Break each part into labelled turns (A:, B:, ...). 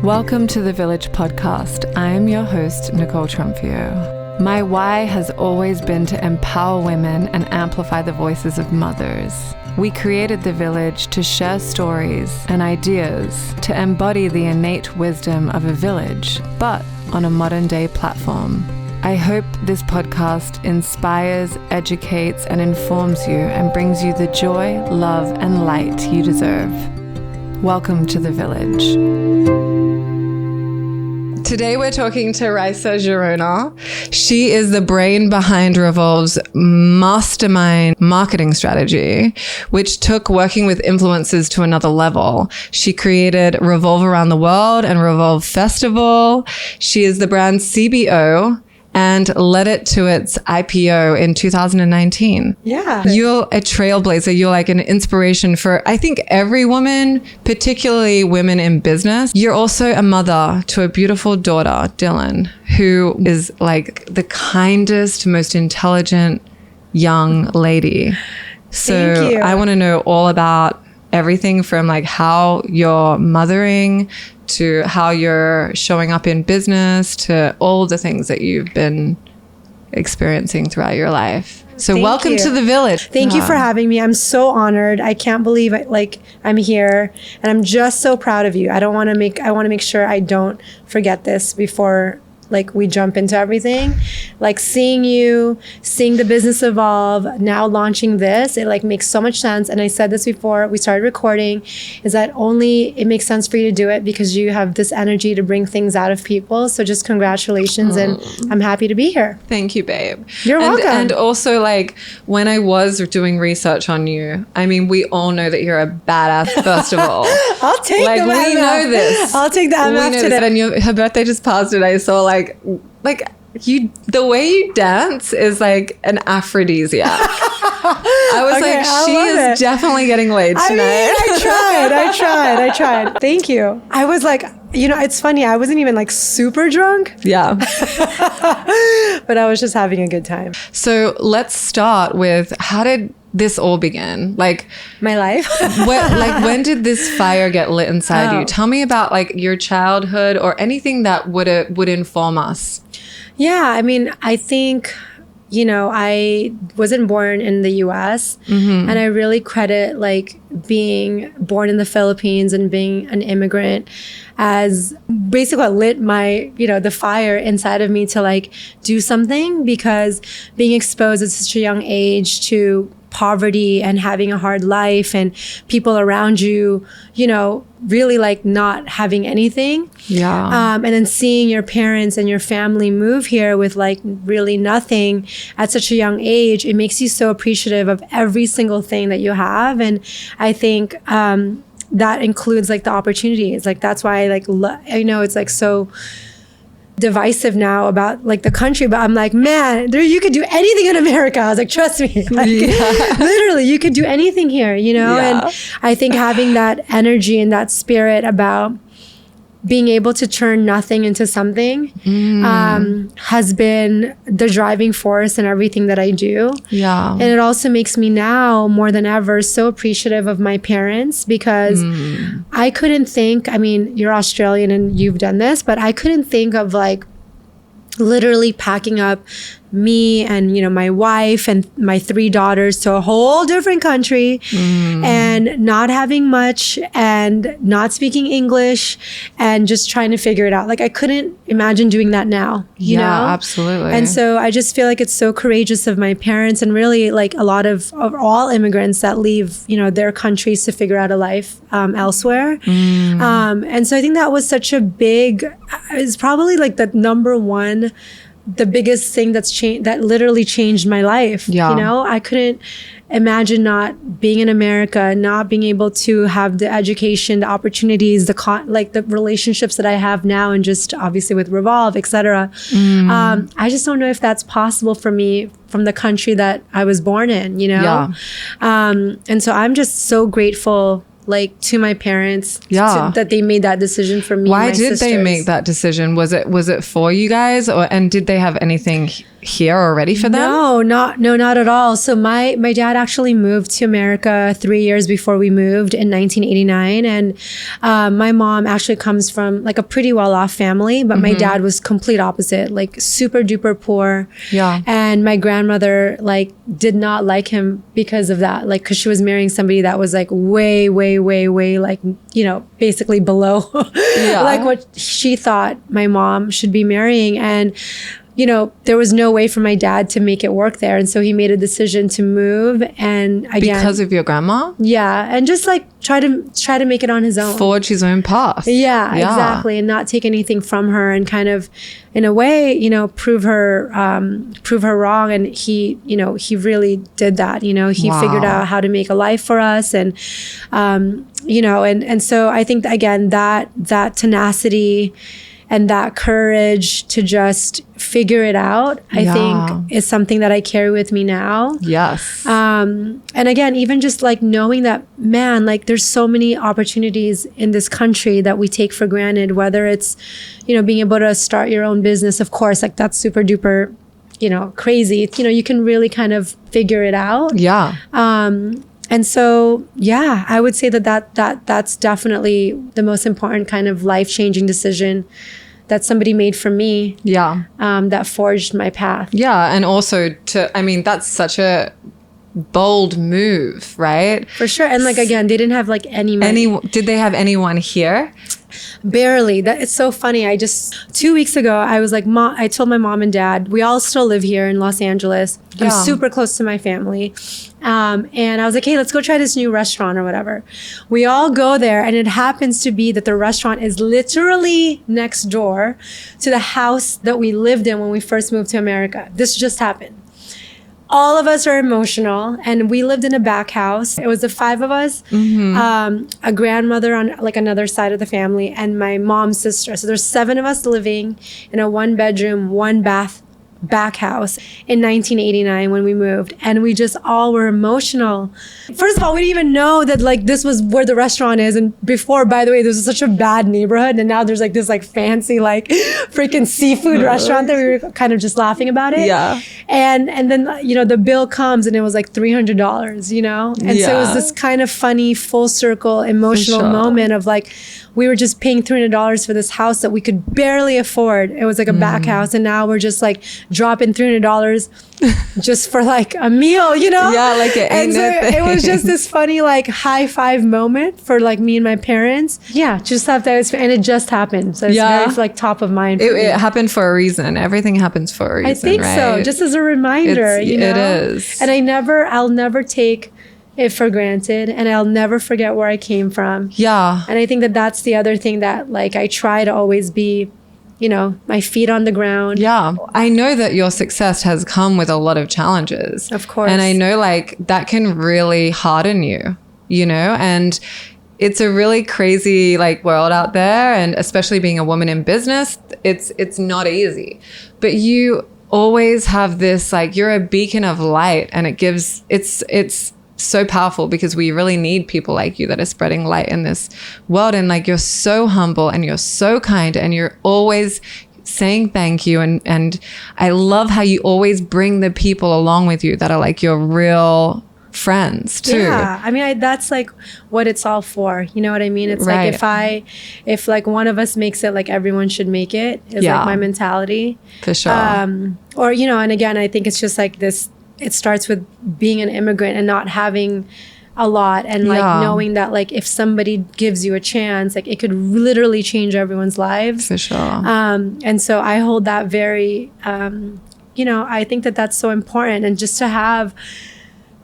A: Welcome to the Village podcast. I'm your host, Nicole Trumpio. My why has always been to empower women and amplify the voices of mothers. We created the Village to share stories and ideas to embody the innate wisdom of a village, but on a modern day platform. I hope this podcast inspires, educates, and informs you and brings you the joy, love, and light you deserve. Welcome to the Village. Today we're talking to Raissa Gerona. She is the brain behind Revolve's mastermind marketing strategy, which took working with influencers to another level. She created Revolve Around the World and Revolve Festival. She is the brand's CBO and led it to its IPO in 2019.
B: Yeah.
A: You're a trailblazer. You're like an inspiration for, I think, every woman, particularly women in business. You're also a mother to a beautiful daughter, Dylan, who is like the kindest, most intelligent young lady. So
B: Thank you.
A: I want to know all about everything from like how you're mothering to how you're showing up in business to all the things that you've been experiencing throughout your life. So welcome to the Village.
B: Thank you for having me. I'm so honored. I can't believe I'm here, and I'm just so proud of you. I want to make sure I don't forget this before we jump into everything. Seeing the business evolve, now launching this, it makes so much sense. And I said this before we started recording, is that it makes sense for you to do it because you have this energy to bring things out of people. So just congratulations, and I'm happy to be here.
A: Thank you, babe.
B: You're welcome.
A: And also when I was doing research on you, I mean, we all know that you're a badass, first of all.
B: I'll take the MF.
A: We know this.
B: I'll take the MF today.
A: And her birthday just passed and I saw you, the way you dance is like an aphrodisiac. I was she is definitely getting laid tonight.
B: I tried. Thank you. I was it's funny. I wasn't even super drunk.
A: Yeah.
B: But I was just having a good time.
A: So let's start with, how did this all begin?
B: My life.
A: When did this fire get lit inside you? Tell me about your childhood or anything that would inform us.
B: Yeah, I mean, I think, I wasn't born in the US, and I really credit being born in the Philippines and being an immigrant as basically what lit my, the fire inside of me to do something, because being exposed at such a young age to poverty and having a hard life and people around you, really not having anything.
A: Yeah.
B: And then seeing your parents and your family move here with really nothing at such a young age, it makes you so appreciative of every single thing that you have. And I think that includes the opportunities. That's why I know it's so divisive now about the country, but I'm man, you could do anything in America. I was trust me, literally you could do anything here,
A: Yeah.
B: And I think having that energy and that spirit about being able to turn nothing into something has been the driving force in everything that I do.
A: Yeah.
B: And it also makes me now more than ever so appreciative of my parents, because I couldn't think, I mean, you're Australian and you've done this, but I couldn't think of literally packing up me and my wife and my 3 daughters to a whole different country and not having much and not speaking English and just trying to figure it out. I couldn't imagine doing that now, you know?
A: Absolutely.
B: And so I just feel it's so courageous of my parents, and really a lot of all immigrants that leave their countries to figure out a life elsewhere. And so I think that was such a big, it's probably the number one, the biggest thing that literally changed my life.
A: Yeah.
B: I couldn't imagine not being in America, not being able to have the education, the opportunities, the relationships that I have now, and just obviously with Revolve, etc. I just don't know if that's possible for me from the country that I was born in,
A: Yeah.
B: And so I'm just so grateful like to my parents
A: Yeah.
B: that they made that decision for me.
A: Why
B: and my
A: did they
B: sisters.
A: make that decision? Was it for you guys, and did they have anything here already for them?
B: No, not at all. So my dad actually moved to America 3 years before we moved in 1989, and my mom actually comes from like a pretty well-off family, but my dad was complete opposite, like super duper poor.
A: Yeah.
B: And my grandmother like did not like him because of that, like because she was marrying somebody that was like way like, you know, basically below like what she thought my mom should be marrying. And you know, there was no way for my dad to make it work there. And so he made a decision to move. And again,
A: Because of your grandma?
B: yeah. And just like try to make it on his own.
A: Forge his own path.
B: Yeah, exactly. And not take anything from her, and kind of, in a way, you know, prove her wrong. And he, you know, he really did that. You know, he figured out how to make a life for us. And, you know, and so I think, again, that tenacity and that courage to just figure it out, I think is something that I carry with me now.
A: Yes.
B: And again, even just like knowing that, man, like there's so many opportunities in this country that we take for granted, whether it's, you know, being able to start your own business, of course, like that's super duper, you know, crazy. You know, you can really kind of figure it out.
A: Yeah.
B: And so, yeah, I would say that's definitely the most important kind of life-changing decision that somebody made for me.
A: Yeah.
B: That forged my path.
A: Yeah. And also I mean, that's such a bold move, right?
B: For sure. And like, again, they didn't have like any money.
A: Did they have anyone here?
B: Barely. That it's so funny. 2 weeks ago, I was like, Mom, I told my mom and dad, we all still live here in Los Angeles. I'm super close to my family. And I was like, hey, let's go try this new restaurant or whatever. We all go there, and it happens to be that the restaurant is literally next door to the house that we lived in when we first moved to America. This just happened. All of us are emotional, and we lived in a back house. It was the 5 of us, a grandmother on like another side of the family, and my mom's sister. So there's 7 of us living in a 1-bedroom, 1-bath back house in 1989 when we moved, and we just all were emotional. First of all, we didn't even know that like this was where the restaurant is, and before, by the way, this was such a bad neighborhood, and now there's like this like fancy like freaking seafood restaurant that we were kind of just laughing about it.
A: Yeah.
B: And then, you know, the bill comes and it was like $300, you know? And so it was this kind of funny full circle emotional moment of like, we were just paying $300 for this house that we could barely afford. It was like a back house, and now we're just like dropping $300 just for like a meal, you know?
A: Yeah, like it ain't nothing.
B: It was just this funny like high five moment for like me and my parents. Yeah, just have that, and it just happened. So it's very like top of mind.
A: It happened for a reason. Everything happens for a reason.
B: I think
A: right?
B: so. Just as a reminder, you know?
A: It is.
B: And I'll never take it for granted, and I'll never forget where I came from.
A: Yeah.
B: And I think that that's the other thing that like I try to always be, you know, my feet on the ground.
A: Yeah. I know that your success has come with a lot of challenges.
B: Of course.
A: And I know like that can really harden you, you know, and it's a really crazy like world out there. And especially being a woman in business, it's not easy, but you always have this, like, you're a beacon of light, and it's so powerful because we really need people like you that are spreading light in this world. And like, you're so humble and you're so kind, and you're always saying thank you. And I love how you always bring the people along with you that are like your real friends too.
B: Yeah, I mean, that's like what it's all for. You know what I mean? It's like if like one of us makes it, like everyone should make it, is like my mentality.
A: For sure.
B: Or, you know, and again, I think it's just like this, it starts with being an immigrant and not having a lot, and like knowing that like if somebody gives you a chance, like it could literally change everyone's lives.
A: For sure.
B: And so I hold that very, you know, I think that that's so important, and just to have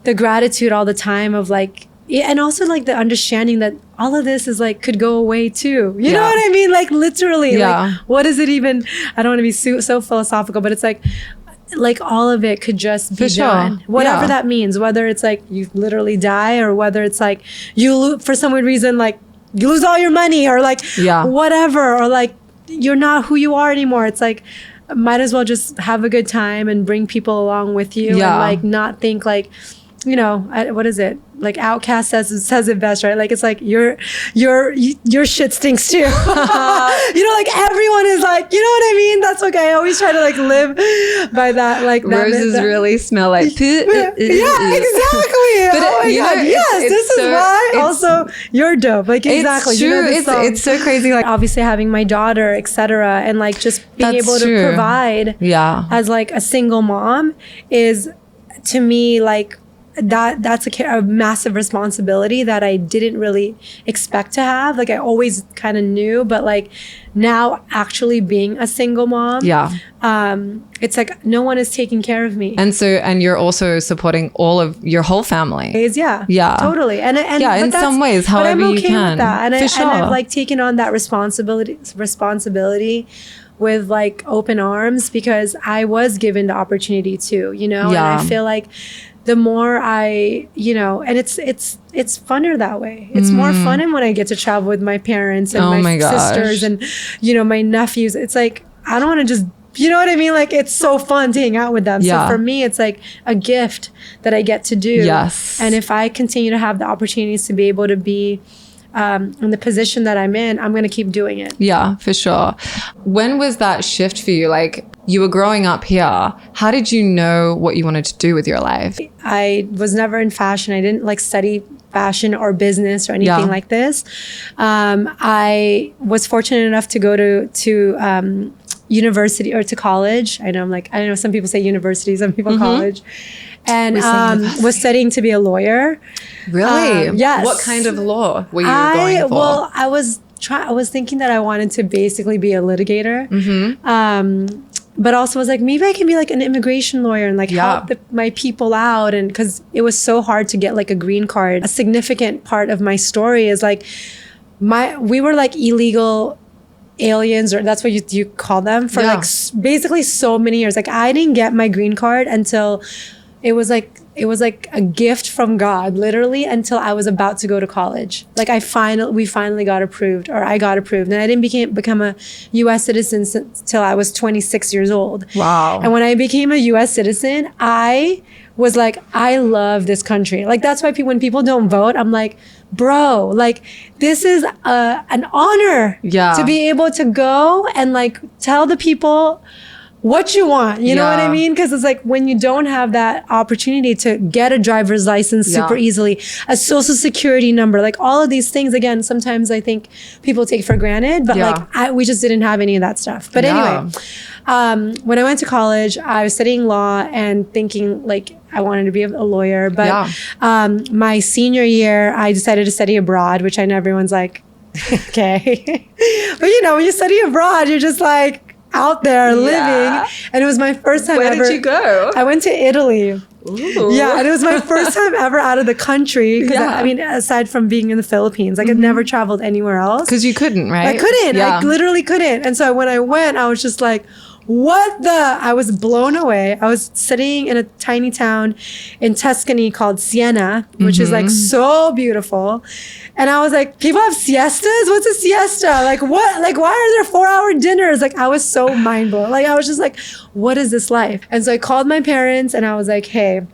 B: the gratitude all the time of like, and also like the understanding that all of this is like could go away too. You know what I mean? Like literally, like what is it even? I don't want to be so philosophical, but it's like all of it could just be done. Whatever that means, whether it's like you literally die, or whether it's like you for some weird reason, like you lose all your money, or like whatever, or like you're not who you are anymore. It's like, might as well just have a good time and bring people along with you, and like not think like, what is it? Like Outcast says it best, right? Like it's like your shit stinks too. Like everyone is like, you know what I mean? That's okay. I always try to like live by that. Like
A: roses really smell like poo.
B: Yeah, exactly.
A: But
B: oh my God. Yes, this is why also you're dope. Like exactly.
A: It's true. It's so crazy. Like
B: obviously having my daughter, etc., and like just being able to provide as like a single mom is to me like that's a massive responsibility that I didn't really expect to have. Like I always kind of knew, but like now actually being a single mom, it's like no one is taking care of me.
A: And you're also supporting all of your whole family.
B: Yeah, totally. And
A: in some ways, however you can.
B: I'm okay with that. And
A: sure.
B: And I've like taken on that responsibility with like open arms because I was given the opportunity to, and I feel like the more I, and it's funner that way. It's more fun when I get to travel with my parents and my sisters and, my nephews. It's like, I don't want to just, you know what I mean? Like, it's so fun to hang out with them. So for me, it's like a gift that I get to do.
A: Yes.
B: And if I continue to have the opportunities to be able to be in the position that I'm in, I'm going to keep doing it.
A: Yeah, for sure. When was that shift for you? Like you were growing up here. How did you know what you wanted to do with your life?
B: I was never in fashion. I didn't like study fashion or business or anything like this. I was fortunate enough to go to university or to college. I know some people say university, some people college. And was studying to be a lawyer.
A: Really?
B: Yes.
A: What kind of law were you going for?
B: Well, I was thinking that I wanted to basically be a litigator. But also was like, maybe I can be like an immigration lawyer and like help my people out. And because it was so hard to get like a green card. A significant part of my story is like we were like illegal aliens, or that's what you call them, for like basically so many years. Like I didn't get my green card until it was like a gift from God, literally, until I was about to go to college. Like we finally got approved, or I got approved, and I didn't become a U.S. citizen until I was 26 years old.
A: Wow!
B: And when I became a U.S. citizen, I was like, I love this country. Like that's why when people don't vote, I'm like, bro, like this is an honor to be able to go and like tell the people what you want, you know what I mean? Because it's like when you don't have that opportunity to get a driver's license super easily, a social security number, like all of these things, again, sometimes I think people take for granted, but like we just didn't have any of that stuff. But anyway, when I went to college, I was studying law and thinking like I wanted to be a lawyer. But my senior year, I decided to study abroad, which I know everyone's like, okay. But when you study abroad, you're just like, out there living, and it was my first time ever.
A: Where did you go?
B: I went to Italy.
A: Ooh.
B: Yeah, and it was my first time ever out of the country. I mean, aside from being in the Philippines, like I'd never traveled anywhere else.
A: Because you couldn't, right?
B: I couldn't. I literally couldn't. And so when I went, I was just like, I was blown away. I was sitting in a tiny town in Tuscany called Siena, which is like so beautiful. And I was like, people have siestas? What's a siesta? Like what? Like why are there 4-hour dinners? Like I was so mind blown. Like I was just like, what is this life? And so I called my parents and I was like, hey,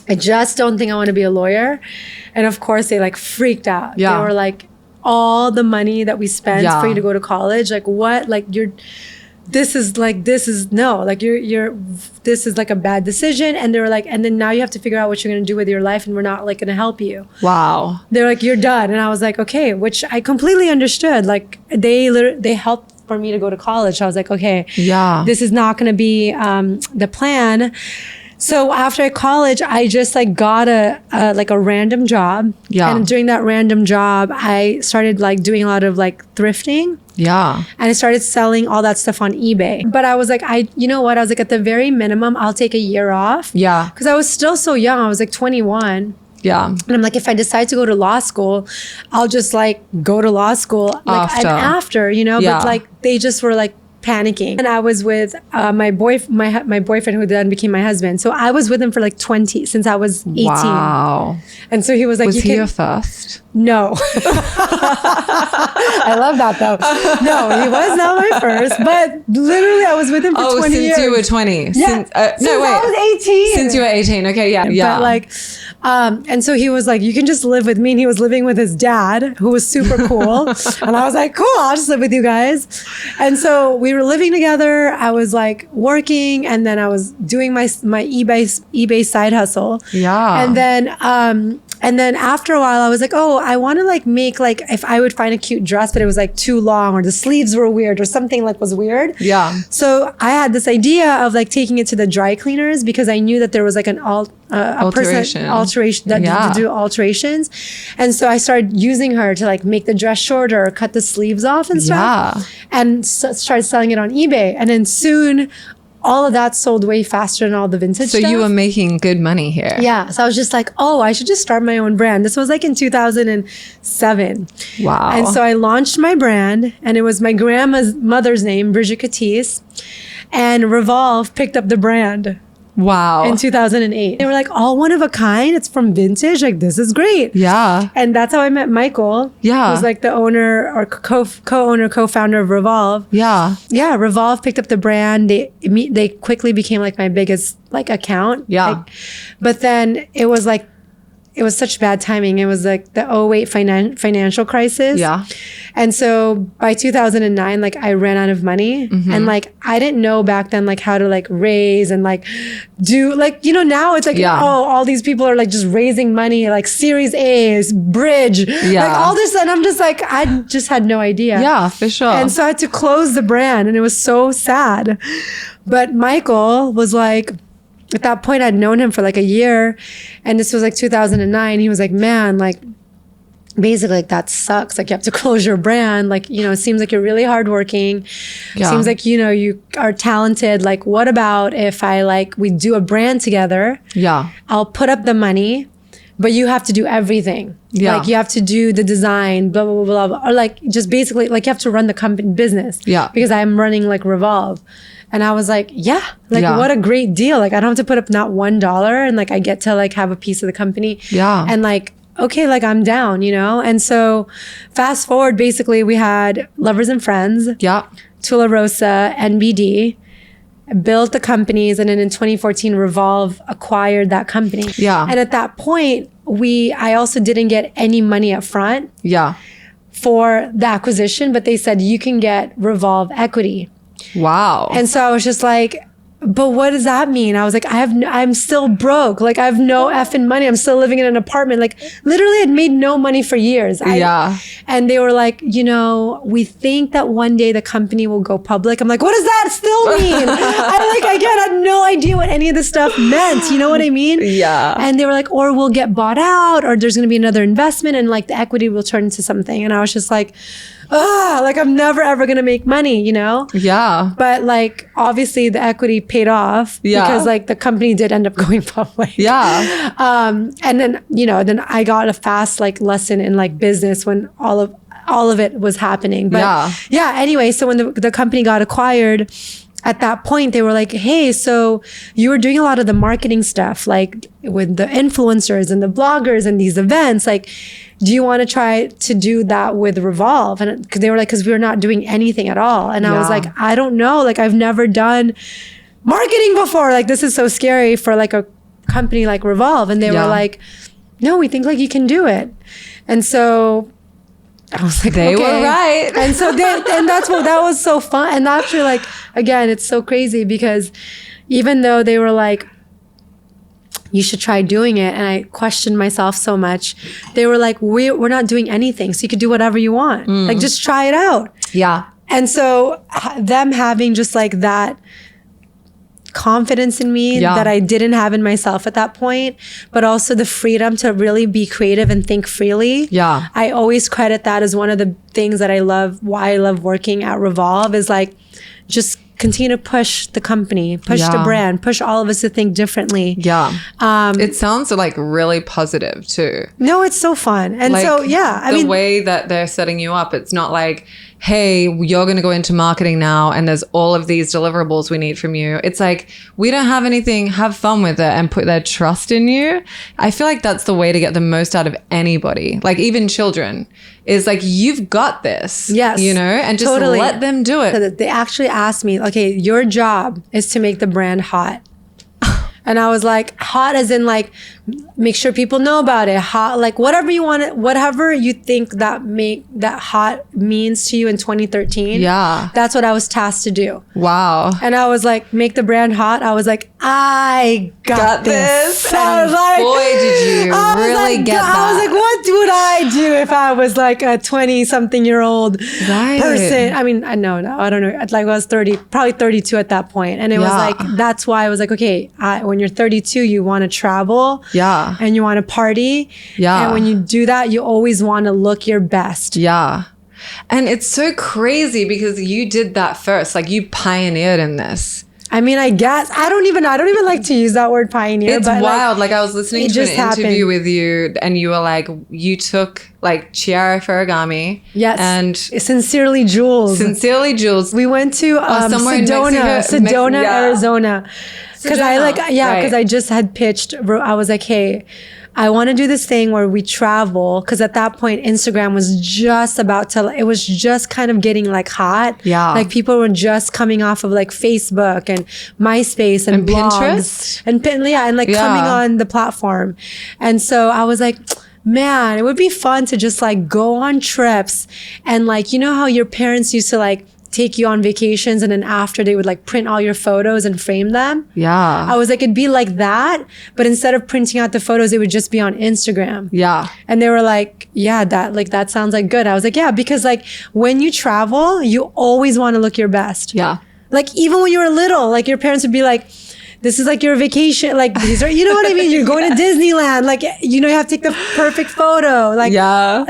B: I just don't think I want to be a lawyer. And of course they like freaked out. They were like, all the money that we spent for you to go to college, like what? Like this is like a bad decision. And they were like, and then now you have to figure out what you're going to do with your life, and we're not like going to help you.
A: Wow.
B: They're like, you're done. And I was like, okay, which I completely understood. Like they helped for me to go to college. I was like, okay, this is not going to be the plan. So after college, I just like got a random job. And during that random job, I started like doing a lot of like thrifting. And I started selling all that stuff on eBay. But I was like, you know what? I was like, at the very minimum, I'll take a year off. Because I was still so young. I was like 21. And I'm like, if I decide to go to law school, I'll just like go to law school like after, but like they just were like panicking. And I was with my boyfriend who then became my husband. So I was with him for like 20 since I was 18.
A: Wow.
B: And so he was like,
A: was he your first?
B: No. I love that though. No, he was not my first, but literally I was with him for 20 years.
A: Since you were 20.
B: Yeah.
A: Since,
B: I was 18.
A: Since you were 18. Okay, yeah.
B: But like, and so he was like, you can just live with me. And he was living with his dad, who was super cool. And I was like, cool, I'll just live with you guys. And so we were living together. I was like working, and then I was doing my eBay side hustle.
A: Yeah.
B: And then after a while, I was like, oh, I want to like make like, if I would find a cute dress, but it was like too long or the sleeves were weird or something like was weird.
A: Yeah.
B: So I had this idea of like taking it to the dry cleaners because I knew that there was like an alteration to do alterations. And so I started using her to like make the dress shorter or cut the sleeves off and stuff. Yeah. And started selling it on eBay. And then soon, all of that sold way faster than all the vintage stuff.
A: So you were making good money here.
B: Yeah. So I was just like, oh, I should just start my own brand. This was like in 2007.
A: Wow.
B: And so I launched my brand, and it was my grandma's mother's name, Bridget Catisse, and Revolve picked up the brand.
A: Wow.
B: In 2008. They were like, all one of a kind. It's from vintage. Like, this is great.
A: Yeah.
B: And that's how I met Michael.
A: Yeah.
B: Who's like the owner or co-owner, co-founder of Revolve. Yeah. Yeah. Revolve picked up the brand. They quickly became like my biggest like account.
A: Yeah.
B: But then it was such bad timing. It was like the 2008 financial crisis. Yeah. And so by 2009, like I ran out of money. Mm-hmm. And like, I didn't know back then, like how to like raise and like do like, now it's like, all these people are like just raising money, like Series A's, bridge, like all this. And I'm just like, I just had no idea.
A: Yeah, for sure.
B: And so I had to close the brand, and it was so sad. But Michael was like, at that point, I'd known him for like a year, and this was like 2009. He was like, man, like, basically, like, that sucks. Like, you have to close your brand. Like, it seems like you're really hardworking. Yeah. Seems like, you are talented. Like, what about if we do a brand together? Yeah. I'll put up the money, but you have to do everything. Yeah. Like, you have to do the design, blah, blah, blah, blah. Or like, just basically, like, you have to run the company business. Yeah. Because I'm running like Revolve. And I was like, what a great deal. Like, I don't have to put up not $1, and like, I get to like have a piece of the company. Yeah. And like, okay, like I'm down, And so fast forward, basically we had Lovers and Friends. Yeah. Tula Rosa, NBD, built the companies. And then in 2014, Revolve acquired that company. Yeah. And at that point, I also didn't get any money up front. Yeah. For the acquisition, but they said you can get Revolve equity. Wow. And so I was just like, but what does that mean? I was like, I'm still broke. Like, I have no effing money. I'm still living in an apartment. Like, literally I'd made no money for years. And they were like, we think that one day the company will go public. I'm like, what does that still mean? I had no idea what any of this stuff meant. You know what I mean? Yeah. And they were like, or we'll get bought out, or there's going to be another investment, and like the equity will turn into something. And I was just like, like I'm never ever gonna make money, Yeah. But like obviously the equity paid off. Yeah. Because like the company did end up going public. Yeah. And then then I got a fast like lesson in like business when all of it was happening. But anyway, so when the company got acquired, at that point, they were like, hey, so you were doing a lot of the marketing stuff, like with the influencers and the bloggers and these events. Like, do you want to try to do that with Revolve? And they were like, because we were not doing anything at all. And I was like, I don't know. Like, I've never done marketing before. Like, this is so scary for like a company like Revolve. And they were like, no, we think like you can do it. And so I was like, they were right. And so that was so fun. And actually, like, again, it's so crazy because even though they were like, you should try doing it, and I questioned myself so much, they were like, we're not doing anything, so you could do whatever you want. Like, just try it out. Yeah. And so them having just like that confidence in me that I didn't have in myself at that point, but also the freedom to really be creative and think freely. Yeah. I always credit that as one of the things that I love, why I love working at Revolve, is like just continue to push the company, push the brand, push all of us to think differently.
A: Yeah. It sounds like really positive too.
B: No, it's so fun. And
A: like,
B: so, yeah, I mean,
A: the way that they're setting you up, it's not like, hey, you're going to go into marketing now and there's all of these deliverables we need from you. It's like, we don't have anything, have fun with it and put their trust in you. I feel like that's the way to get the most out of anybody. Like even children is like, you've got this,
B: yes,
A: you know, and just let them do it.
B: So they actually asked me, okay, your job is to make the brand hot. And I was like, hot as in like, make sure people know about it. Hot, like whatever you want, whatever you think that hot means to you in 2013.
A: Yeah.
B: That's what I was tasked to do.
A: Wow.
B: And I was like, make the brand hot. I was like, I got this. I was like,
A: boy, did you really get that.
B: I was like, what would I do if I was like a 20-something-year-old person? I mean, I don't know. Like I was 30, probably 32 at that point. And it was like, that's why I was like, okay, when you're 32, you want to travel.
A: Yeah.
B: And you want to party. Yeah. And when you do that, you always want to look your best.
A: Yeah. And it's so crazy because you did that first. Like you pioneered in this.
B: I mean, I guess I don't even like to use that word pioneer.
A: It's
B: but
A: wild. Like I was listening to an interview with you and you were like, you took like Chiara Ferragamo.
B: Yes.
A: And
B: Sincerely Jules.
A: We
B: went to Sedona, Arizona. Because I just had pitched. I was like, hey, I want to do this thing where we travel. Because at that point, Instagram was just it was just kind of getting like hot.
A: Yeah.
B: Like people were just coming off of like Facebook and MySpace and blogs.
A: Pinterest.
B: And coming on the platform. And so I was like, man, it would be fun to just like go on trips. And like, you know how your parents used to like take you on vacations and then after they would like print all your photos and frame them.
A: Yeah.
B: I was like, it'd be like that, but instead of printing out the photos, it would just be on Instagram.
A: Yeah.
B: And they were like, yeah, that sounds like good. I was like, yeah, because like when you travel, you always want to look your best.
A: Yeah.
B: Like even when you were little, like your parents would be like, this is like your vacation. Like these are, you know what I mean? You're going to Disneyland. Like, you know, you have to take the perfect photo. Like,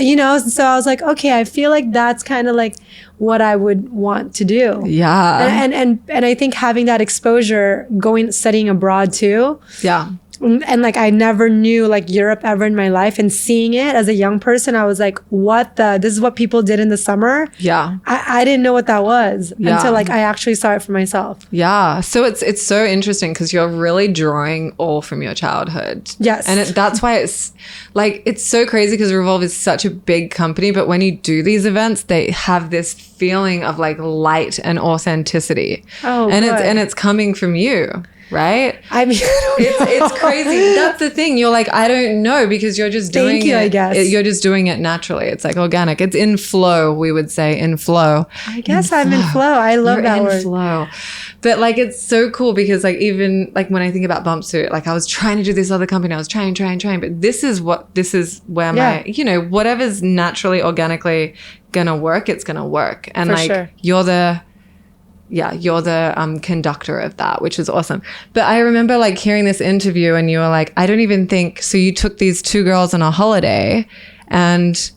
B: you know, so I was like, okay, I feel like that's kind of like what I would want to do.
A: Yeah.
B: And I think having that exposure, studying abroad too.
A: Yeah.
B: And like, I never knew like Europe ever in my life, and seeing it as a young person, I was like, this is what people did in the summer.
A: Yeah.
B: I didn't know what that was until like I actually saw it for myself.
A: Yeah. So it's so interesting because you're really drawing all from your childhood.
B: Yes.
A: And that's why it's like, it's so crazy because Revolve is such a big company, but when you do these events, they have this feeling of like light and authenticity.
B: Oh,
A: and it's coming from you. Right?
B: I mean,
A: it's crazy. That's the thing. You're like, I don't know, because you're just doing it.
B: I guess.
A: You're just doing it naturally. It's like organic. It's in flow, we would say, in flow.
B: I guess I'm in flow. I love that word.
A: Flow. But like, it's so cool because like, even like when I think about BUMPSUIT, like I was trying to do this other company. I was trying. But this is where my, you know, whatever's naturally, organically gonna work, it's gonna work. And you're the conductor of that, which is awesome. But I remember like hearing this interview and you were like, I don't even think, so you took these two girls on a holiday and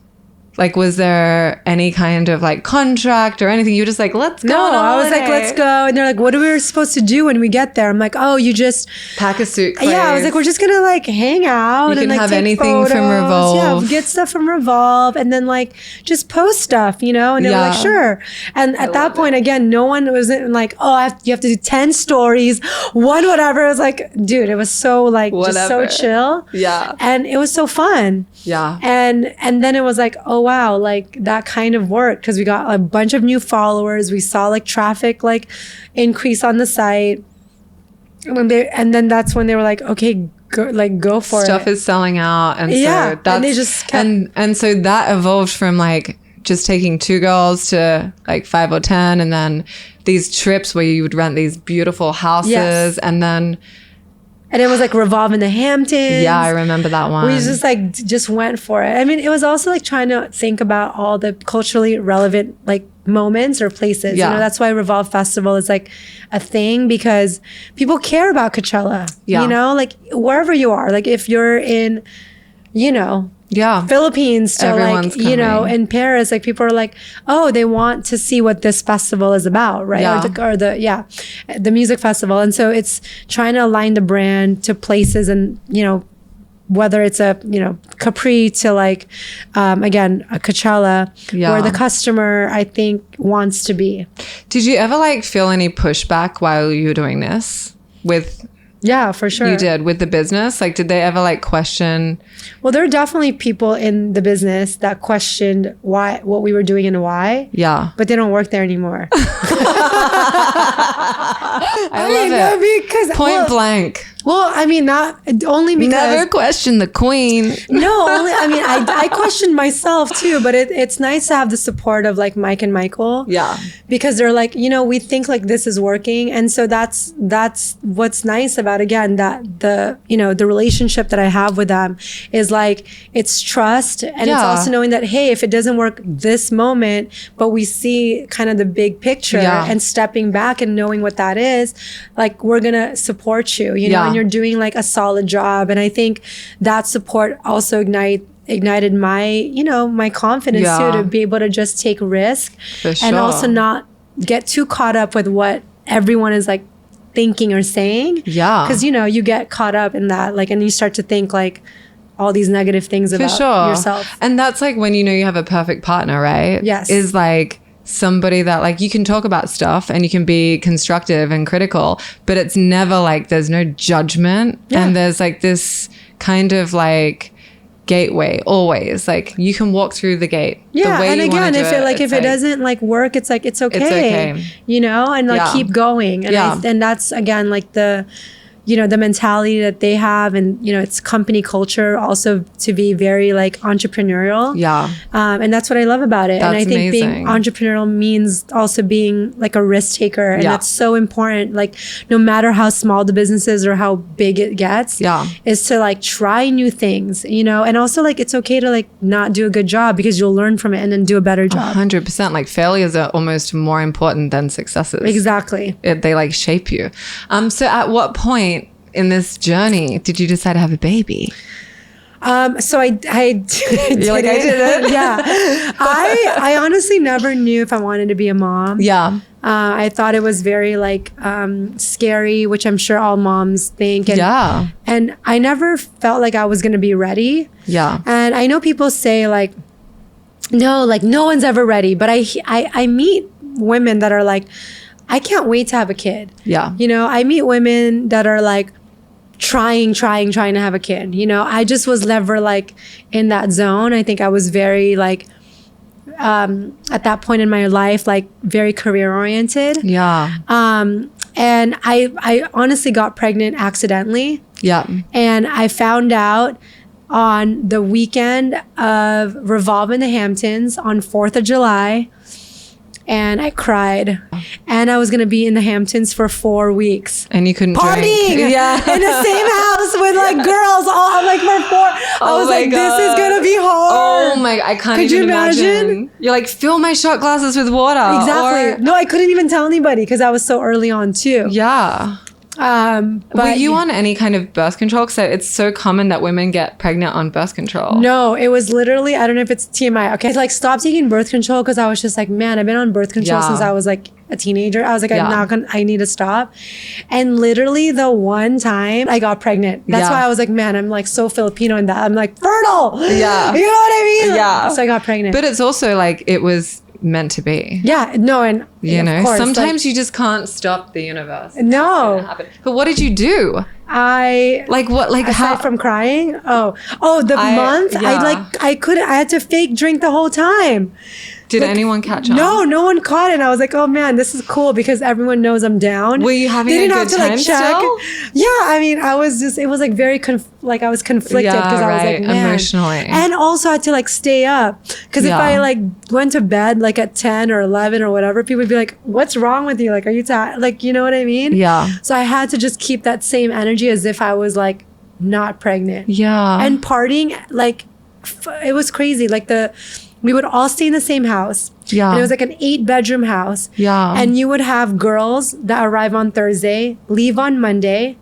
A: like, was there any kind of like contract or anything? You were just like, let's go.
B: No, I was like, let's go. And they're like, what are we supposed to do when we get there? I'm like, oh, you just
A: pack a suitcase.
B: Yeah, I was like, we're just gonna like hang out.
A: You can
B: like,
A: have
B: take
A: anything
B: photos.
A: from Revolve.
B: Yeah, get stuff from Revolve and then like just post stuff, you know? And they were like, sure. And at that point, again, no one wasn't like, oh, you have to do 10 stories, one whatever. It was like, dude, it was so like just so chill.
A: Yeah.
B: And it was so fun.
A: Yeah.
B: And then it was like, oh wow, like that kind of worked because we got a bunch of new followers. We saw like traffic like increase on the site. And then that's when they were like, okay, go for it.
A: Stuff is selling out. And so that's,
B: and they just kept,
A: and so that evolved from like just taking two girls to like 5 or 10, and then these trips where you would rent these beautiful houses, and then
B: and it was like Revolve in the Hamptons.
A: Yeah, I remember that one.
B: We just went for it. I mean, it was also like trying to think about all the culturally relevant like moments or places. You know, that's why Revolve Festival is like a thing, because people care about Coachella. You know, like wherever you are, like if you're in, you know, Philippines to
A: Everyone's
B: like, you know,
A: coming.
B: in Paris, like people are like, oh, they want to see what this festival is about, right?
A: Yeah.
B: The music festival. And so it's trying to align the brand to places and, you know, whether it's a, you know, Capri to like, again, a Coachella, where the customer, I think, wants to be.
A: Did you ever like feel any pushback while you were doing this with...
B: Yeah, for sure.
A: You did with the business? Like, did they ever like question?
B: Well, there are definitely people in the business that questioned what we were doing and why.
A: Yeah.
B: But they don't work there anymore.
A: I love it.
B: Because
A: Point blank.
B: Well, I mean, not only because...
A: Never question the queen.
B: No, only, I mean, I questioned myself too, but it's nice to have the support of like Mike and Michael.
A: Yeah.
B: Because they're like, you know, we think like this is working. And so that's what's nice about, again, that the relationship that I have with them is like, it's trust. And it's also knowing that, hey, if it doesn't work this moment, but we see kind of the big picture and stepping back and knowing what that is, like, we're going to support you, you know, and you're doing like a solid job. And I think that support also ignited my, you know, my confidence too, to be able to just take risk and also not get too caught up with what everyone is like thinking or saying. Yeah. Because, you know, you get caught up in that, like, and you start to think like all these negative things about yourself.
A: And that's like when you know you have a perfect partner, right?
B: Yes.
A: Is like somebody that like you can talk about stuff and you can be constructive and critical, but it's never like there's no judgment and there's like this kind of like gateway always, like you can walk through the gate the way
B: and
A: you
B: again,
A: if
B: it doesn't like work, it's like it's okay, you know, and like keep going. And and that's again like the, you know, the mentality that they have, and, you know, it's company culture also to be very like entrepreneurial. And that's what I love about it. And I think being entrepreneurial means also being like a risk taker. And that's so important. Like, no matter how small the business is or how big it gets, is to like try new things, you know, and also like it's okay to like not do a good job because you'll learn from it and then do a better job.
A: 100%. Like failures are almost more important than successes.
B: Exactly.
A: They like shape you. So at what point in this journey did you decide to have a baby?
B: So I did
A: it.
B: Yeah. I honestly never knew if I wanted to be a mom. Yeah. I thought it was very like scary, which I'm sure all moms think. And, and I never felt like I was going to be ready. Yeah. And I know people say like, no, like no one's ever ready. But I meet women that are like, I can't wait to have a kid. Yeah. You know, I meet women that are like trying to have a kid. You know, I just was never like in that zone. I think I was very like, at that point in my life, like very career oriented. Yeah. And I honestly got pregnant accidentally. Yeah. And I found out on the weekend of Revolve in the Hamptons on 4th of July. And I cried. And I was going to be in the Hamptons for 4 weeks.
A: And you couldn't
B: partying
A: drink.
B: Yeah. In the same house with like girls all like for 4. I was like,
A: God.
B: This is going to be hard.
A: Oh my, I can't even imagine. You're like, fill my shot glasses with water.
B: Exactly. No, I couldn't even tell anybody because I was so early on too.
A: Yeah. But were you on any kind of birth control? Because it's so common that women get pregnant on birth control.
B: No, it was literally, I don't know if it's TMI. Okay, like stopped taking birth control because I was just like, man, I've been on birth control since I was like a teenager. I was like, I need to stop. And literally the one time I got pregnant. That's why I was like, man, I'm like so Filipino in that. I'm like fertile. Yeah. You know what I mean? Yeah. So I got pregnant.
A: But it's also like, it was meant to be.
B: Yeah, no, and
A: you know, course, sometimes like, you just can't stop the universe.
B: No.
A: But what did you do?
B: Aside from crying? The month?
A: Yeah.
B: I had to fake drink the whole time.
A: Did anyone catch on?
B: No one caught it. And I was like, oh man, this is cool because everyone knows I'm down.
A: Were you having a good time still?
B: Yeah, I mean, I was just, it was like very, I was conflicted because I was like, man.
A: Emotionally.
B: And also I had to like stay up. Because if I like went to bed like at 10 or 11 or whatever, people would be like, what's wrong with you? Like, are you tired? Like, you know what I mean? Yeah. So I had to just keep that same energy as if I was like not pregnant. Yeah. And partying, like, it was crazy. Like we would all stay in the same house. Yeah. And it was like an 8-bedroom house. Yeah. And you would have girls that arrive on Thursday, leave on Monday,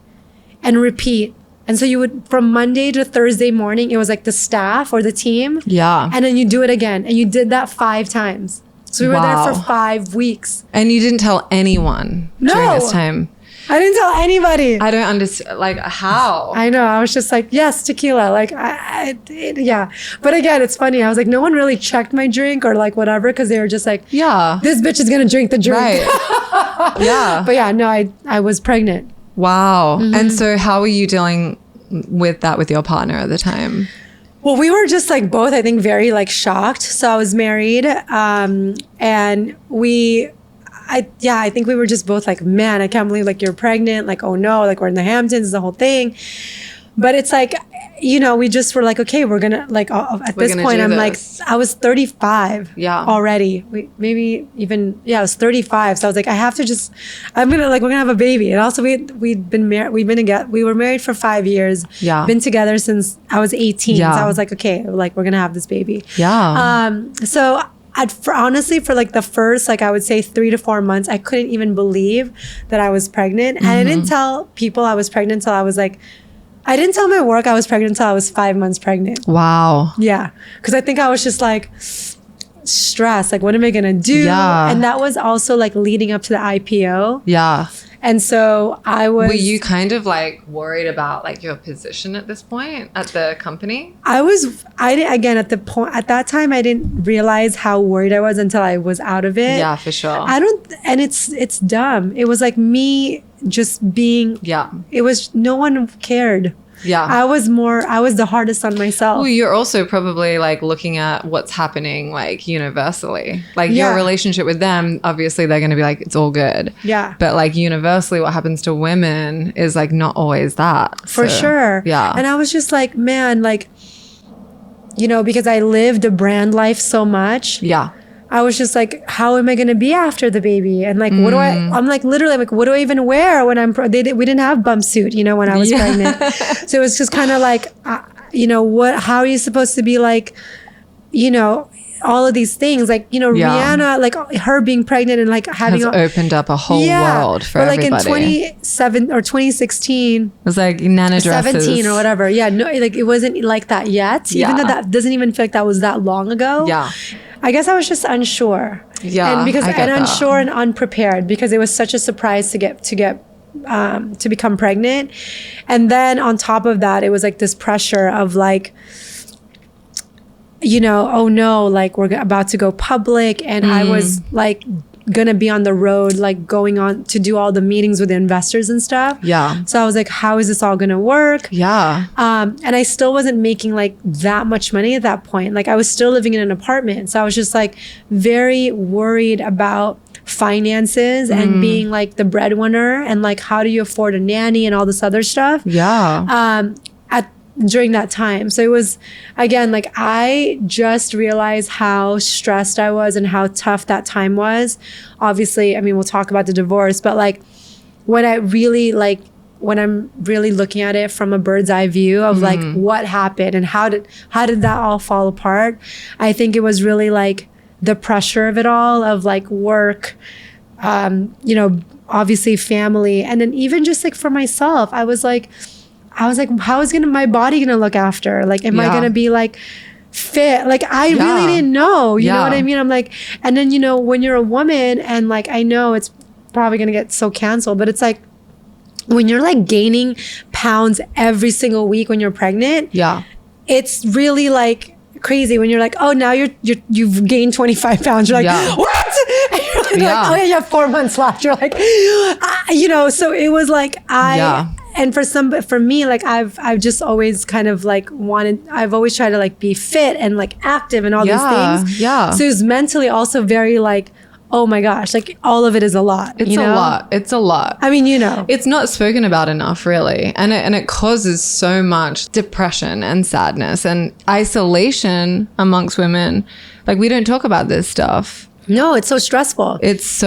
B: and repeat And so you would, from Monday to Thursday morning, it was like the staff or the team.
A: Yeah.
B: And then you do it again. And you did that 5 times. So we were there for 5 weeks.
A: And you didn't tell anyone during this time?
B: I didn't tell anybody.
A: I don't understand. Like, how?
B: I know. I was just like, yes, tequila. Like, yeah. But again, it's funny. I was like, no one really checked my drink or like whatever, because they were just like,
A: yeah,
B: this bitch is going to drink the drink.
A: Right. Yeah.
B: But yeah, no, I was pregnant.
A: Wow. And so how were you dealing with that with your partner at the time?
B: Well, we were just like both, I think, very like shocked. So I was married, and I think we were just both like, man, I can't believe like you're pregnant. Like, oh no, like we're in the Hamptons, the whole thing. But it's like, you know, we just were like, okay, we're gonna like at this point, I'm like, I was 35 already. Maybe even, I was 35. So I was like, we're gonna have a baby. And also we'd been married, we were married for 5 years. Yeah. Been together since I was 18. Yeah. So I was like, okay, like we're gonna have this baby. Yeah. So honestly, for like the first, like I would say 3 to 4 months, I couldn't even believe that I was pregnant. And I didn't tell people I was pregnant until I didn't tell my work I was pregnant until I was 5 months pregnant. Wow. Yeah. Because I think I was just like stressed. Like, what am I going to do? Yeah. And that was also like leading up to the IPO. Yeah. And so were
A: you kind of like worried about like your position at this point at the company?
B: At that time, I didn't realize how worried I was until I was out of it.
A: Yeah, for sure.
B: And it's dumb. It was like me just being, it was, no one cared. Yeah. I was the hardest on myself.
A: Well, you're also probably like looking at what's happening like universally. Like your relationship with them, obviously they're going to be like, it's all good. Yeah. But like universally what happens to women is like not always that.
B: For sure. Yeah. And I was just like, man, like, you know, because I lived a brand life so much. Yeah. I was just like, how am I going to be after the baby? And like, I'm like, literally, like, what do I even wear when we didn't have BUMPSUIT, you know, when I was pregnant. So it was just kind of like, you know, how are you supposed to be like, you know, all of these things, like, you know, Rihanna, like her being pregnant and like having
A: opened up a whole world for everybody.
B: Like in 2016, it
A: was like Nana dresses,
B: 17 or whatever. Yeah, no, like it wasn't like that yet. Even though that doesn't even feel like that was that long ago. Yeah. I guess I was just unsure. Yeah. And unsure and unprepared because it was such a surprise to become pregnant. And then on top of that, it was like this pressure of like, you know, oh no, like we're about to go public. And I was like gonna be on the road, like going on to do all the meetings with the investors and stuff. Yeah. So I was like, how is this all gonna work? Yeah. And I still wasn't making like that much money at that point. Like I was still living in an apartment. So I was just like very worried about finances and being like the breadwinner and like how do you afford a nanny and all this other stuff. Yeah. During that time. So it was, again, like I just realized how stressed I was and how tough that time was. Obviously, I mean, we'll talk about the divorce, but like when I'm really looking at it from a bird's eye view of like what happened and how did that all fall apart, I think it was really like the pressure of it all, of like work, you know, obviously family. And then even just like for myself, I was like, how is my body gonna look after? Like, am I gonna be like fit? Like, I really didn't know, you know what I mean? I'm like, and then, you know, when you're a woman and like, I know it's probably gonna get so canceled, but it's like, when you're like gaining pounds every single week when you're pregnant, it's really like crazy when you're like, oh, now you've gained 25 pounds. You're like, what? And you're like, oh yeah, you have 4 months left. You're like, you know, so it was like, and for me, like I've just always kind of like I've always tried to like be fit and like active and all these things. Yeah. So it was mentally also very like, oh my gosh, like all of it is a lot.
A: It's a lot. It's a lot.
B: I mean, you know,
A: it's not spoken about enough really. And it causes so much depression and sadness and isolation amongst women. Like we don't talk about this stuff.
B: No, it's so stressful.
A: It's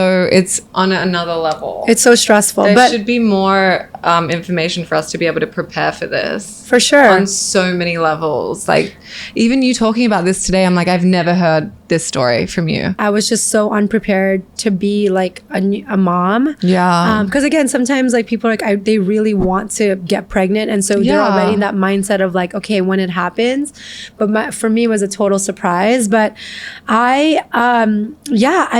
A: on another level.
B: It's so stressful.
A: There should be more information for us to be able to prepare for this.
B: For sure.
A: On so many levels. Like, even you talking about this today, I'm like, I've never heard this story from you.
B: I was just so unprepared to be like a mom.
A: Yeah.
B: Because again, sometimes like people are like, they really want to get pregnant. And so they're already in that mindset of like, okay, when it happens. But for me, it was a total surprise. But I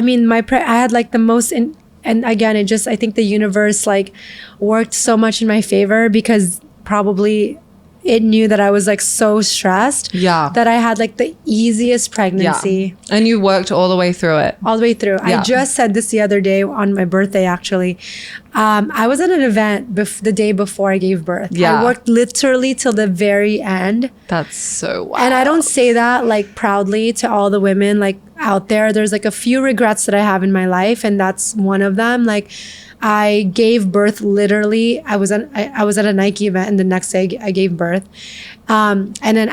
B: mean, I had like the most, and again, I think the universe like worked so much in my favor because probably it knew that I was like so stressed that I had like the easiest pregnancy.
A: Yeah. And you worked all the way through it.
B: All the way through. Yeah. I just said this the other day on my birthday, actually. I was at an event the day before I gave birth. Yeah. I worked literally till the very end.
A: That's so wild.
B: And I don't say that like proudly to all the women like out there. There's like a few regrets that I have in my life, and that's one of them. Like, I gave birth literally. I was at a Nike event, and the next day I gave birth. And then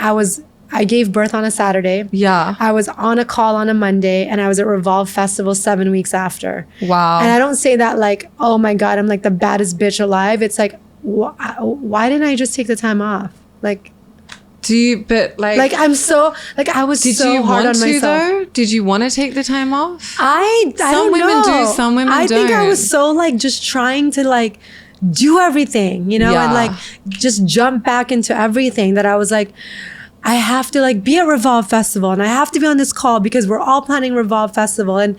B: I gave birth on a Saturday. Yeah. I was on a call on a Monday, and I was at Revolve Festival 7 weeks after. Wow. And I don't say that like, oh my God, I'm like the baddest bitch alive. It's like, why didn't I just take the time off? Like, I'm so like I was so hard on myself. Did you want to though?
A: Did you want to take the time off?
B: Some
A: women do, some women don't. I
B: think I was so like just trying to like do everything, you know, and like just jump back into everything that I was like, I have to like be at Revolve Festival and I have to be on this call because we're all planning Revolve Festival, and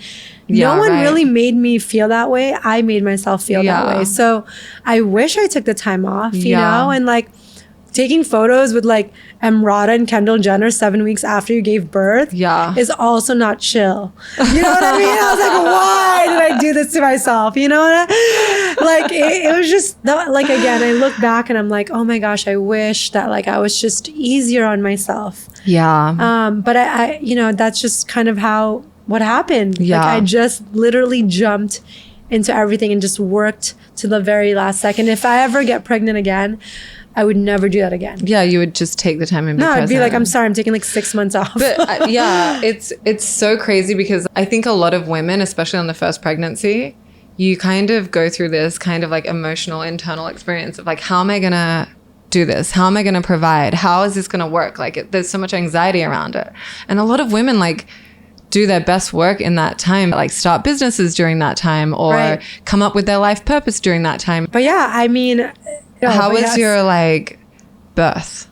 B: no one really made me feel that way. I made myself feel that way. So I wish I took the time off, you know, and like taking photos with like Emrata and Kendall Jenner 7 weeks after you gave birth is also not chill. You know what I mean? I was like, why did I do this to myself? You know what like it was just like, again, I look back and I'm like, oh my gosh, I wish that like I was just easier on myself. Yeah. But I you know, that's just kind of what happened. Like I just literally jumped into everything and just worked to the very last second. If I ever get pregnant again, I would never do that again. Yeah, you would just take the time and be present. I'd be like, I'm sorry, I'm taking like 6 months off. But it's so crazy because I think a lot of women, especially on the first pregnancy, you kind of go through this kind of like emotional internal experience of like, how am I going to do this? How am I going to provide? How is this going to work? Like there's so much anxiety around it. And a lot of women like do their best work in that time, like start businesses during that time or come up with their life purpose during that time. But yeah, I mean... How was your like birth?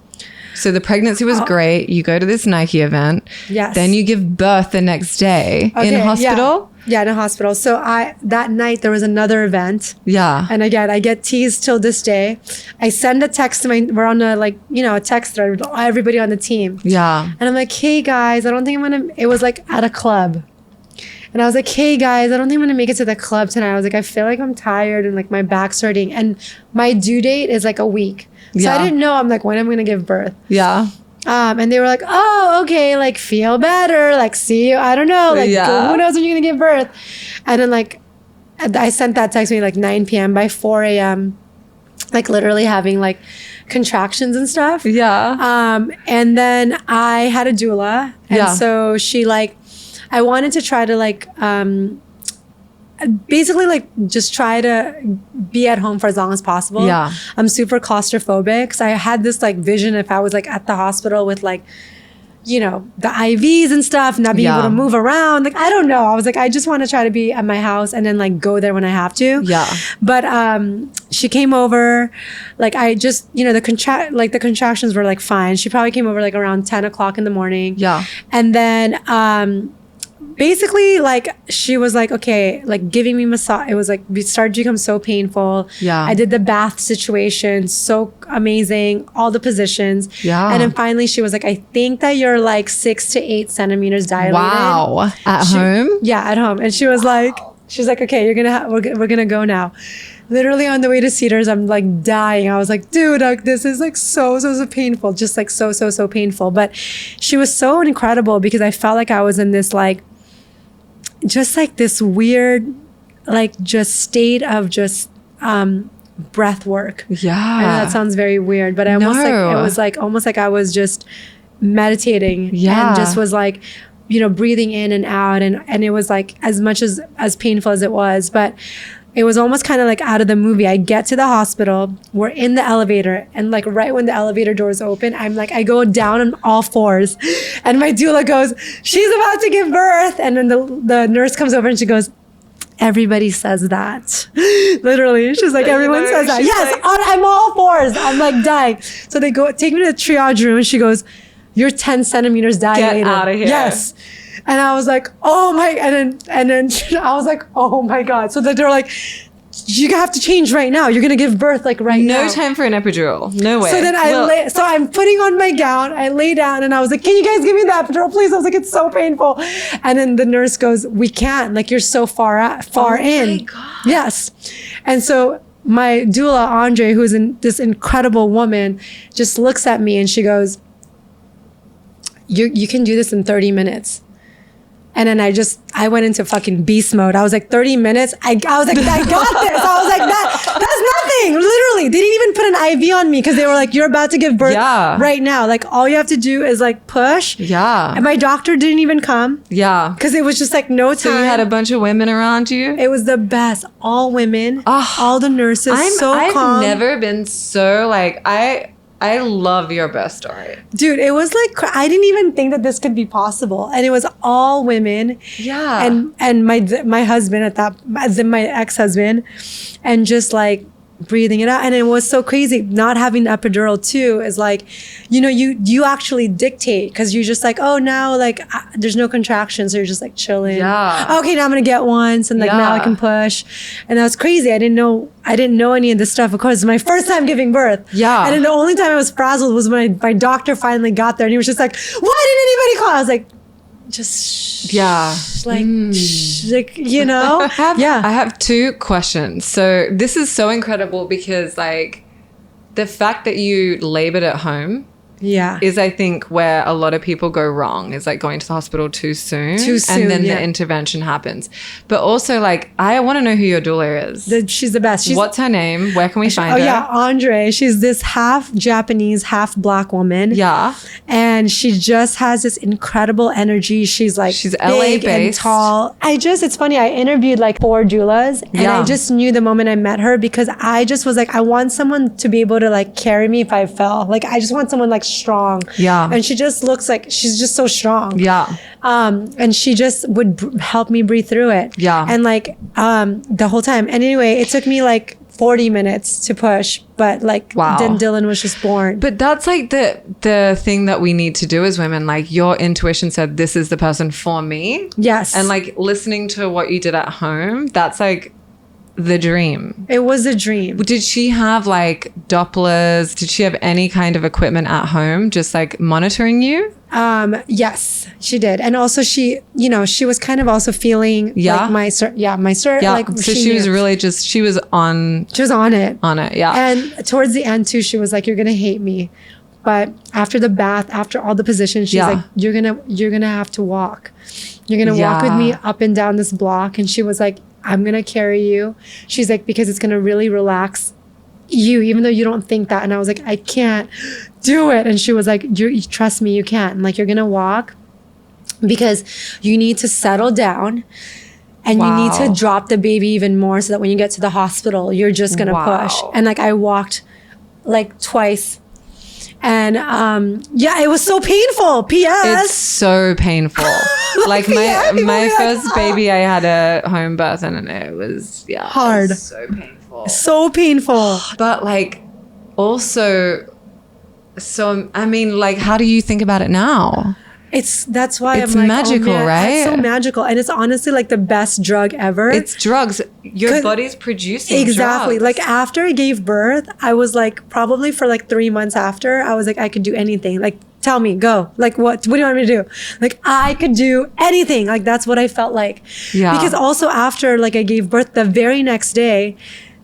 B: So the pregnancy was great. You go to this Nike event. Yes. Then you give birth the next day in a hospital. Yeah, in a hospital. So that night there was another event. Yeah. And again, I get teased till this day. I send a text to we're on a like, you know, a text thread with everybody on the team. Yeah. And I'm like, hey guys, I don't think it was like at a club. And I was like, hey guys, I don't think I'm going to make it to the club tonight. I was like, I feel like I'm tired and like my back's hurting. And my due date is like a week. So I didn't know, I'm like, when I'm going to give birth. Yeah. And they were like, oh, okay, like feel better. Like, see you. I don't know. Like, who knows when you're going to give birth? And then like, I sent that text me like 9 p.m. By 4 a.m., like literally having like contractions and stuff. Yeah. And then I had a doula. And so she like, I wanted to try to like, basically like just try to be at home for as long as possible. Yeah. I'm super claustrophobic. So I had this like vision if I was like at the hospital with like, you know, the IVs and stuff, not being able to move around. Like, I don't know. I was like, I just want to try to be at my house and then like go there when I have to. Yeah. But she came over, like I just, you know, the contractions were like fine. She probably came over like around 10 o'clock in the morning. Yeah. And then basically like she was like, okay, like giving me massage. It was like, it started to become so painful. Yeah. I did the bath situation, so amazing, all the positions. Yeah. And then finally she was like, I think that you're like 6 to 8 centimeters dilated. Wow. At home? Yeah, at home. And she was like, okay, we're gonna go now. Literally on the way to Cedars, I'm like dying. I was like, dude, like, this is like so painful. Just like so painful. But she was so incredible because I felt like I was in this like, just like this weird, like just state of just breath work. Yeah. I know that sounds very weird, but it was like almost like I was just meditating and just was like, you know, breathing in and out. And it was like as much as painful as it was, but it was almost kind of like out of the movie. I get to the hospital, we're in the elevator, and like right when the elevator doors open, I go down on all fours, and my doula goes, she's about to give birth. And then the nurse comes over and she goes, everybody says that. Literally. She's like, everyone says that. Yes, like, I'm all fours. I'm like dying. So they take me to the triage room and she goes, you're 10 centimeters dilated.
A: Get out of here.
B: Yes. And I was like, oh my, and then I was like, oh my God. So they're like, you have to change right now. You're going to give birth like right now.
A: No time for an epidural. No way.
B: So then so I'm putting on my gown. I lay down and I was like, can you guys give me the epidural, please? I was like, it's so painful. And then the nurse goes, we can't. Like, you're so far in. Oh my God. Yes. And so my doula, Andre, who's this incredible woman, just looks at me and she goes, you can do this in 30 minutes. And then I went into fucking beast mode. I was like, 30 minutes? I was like, I got this. I was like, that's nothing. Literally. They didn't even put an IV on me because they were like, you're about to give birth right now. Like, all you have to do is like push. Yeah. And my doctor didn't even come. Yeah. Because it was just like no time.
A: So you had a bunch of women around you?
B: It was the best. All women. All the nurses. I've
A: never been so like, I love your birth story.
B: Dude, it was like, I didn't even think that this could be possible. And it was all women. Yeah. And my husband my ex-husband, and just like breathing it out. And it was so crazy. Not having the epidural too is like, you actually dictate because you're just like, oh, now like there's no contractions. So you're just like chilling. Yeah. Okay, now I'm going to get one. So like now I can push. And that was crazy. I didn't know any of this stuff. Of course, it's my first time giving birth. Yeah. And then the only time I was frazzled was when my doctor finally got there and he was just like, why didn't anybody call? I was like, just like
A: I have two questions. So this is so incredible because like the fact that you labored at home is I think where a lot of people go wrong, is like going to the hospital too soon and then the intervention happens. But also like I want to know who your doula is.
B: She's the best.
A: What's her name? Where can we find her?
B: Oh yeah, Andre. She's this half Japanese, half Black woman. Yeah. And she just has this incredible energy. She's LA big based and tall. It's funny, I interviewed like 4 doulas and I just knew the moment I met her because I just was like, I want someone to be able to like carry me if I fell. Like I just want someone like strong. Yeah. And she just looks like she's just so strong. Yeah. And she just would help me breathe through it. Yeah. And like the whole time. And anyway, it took me like 40 minutes to push, but like then Dylan was just born.
A: But that's like the thing that we need to do as women. Like your intuition said, this is the person for me. Yes. And like listening to what you did at home, that's like the dream.
B: It was a dream.
A: Did she have like Dopplers? Did she have any kind of equipment at home just like monitoring you?
B: Yes, she did. And also she was kind of also feeling like my cert. Like
A: so she was really she was on it. Yeah.
B: And towards the end too, she was like, you're going to hate me. But after the bath, after all the positions, she's like, you're going to have to walk. You're going to walk with me up and down this block. And she was like, I'm going to carry you. She's like, because it's going to really relax you, even though you don't think that. And I was like, I can't do it. And she was like, you trust me, you can. And like, you're going to walk because you need to settle down and you need to drop the baby even more so that when you get to the hospital, you're just going to push. And like, I walked like twice. And it was so painful. P.S.
A: It's so painful. Like my first baby, I had a home birth and it was
B: hard.
A: It was so painful.
B: So painful.
A: But like also, so I mean, like, how do you think about it now?
B: That's why
A: it's
B: I'm like,
A: magical,
B: oh man,
A: right?
B: It's so magical. And it's honestly like the best drug ever.
A: It's drugs. Your body's producing
B: exactly.
A: drugs.
B: Like after I gave birth, I was like, probably for like 3 months after, I was like, I could do anything. Like, tell me, go. Like, what do you want me to do? Like, I could do anything. Like, that's what I felt like. Yeah. Because also after like I gave birth, the very next day,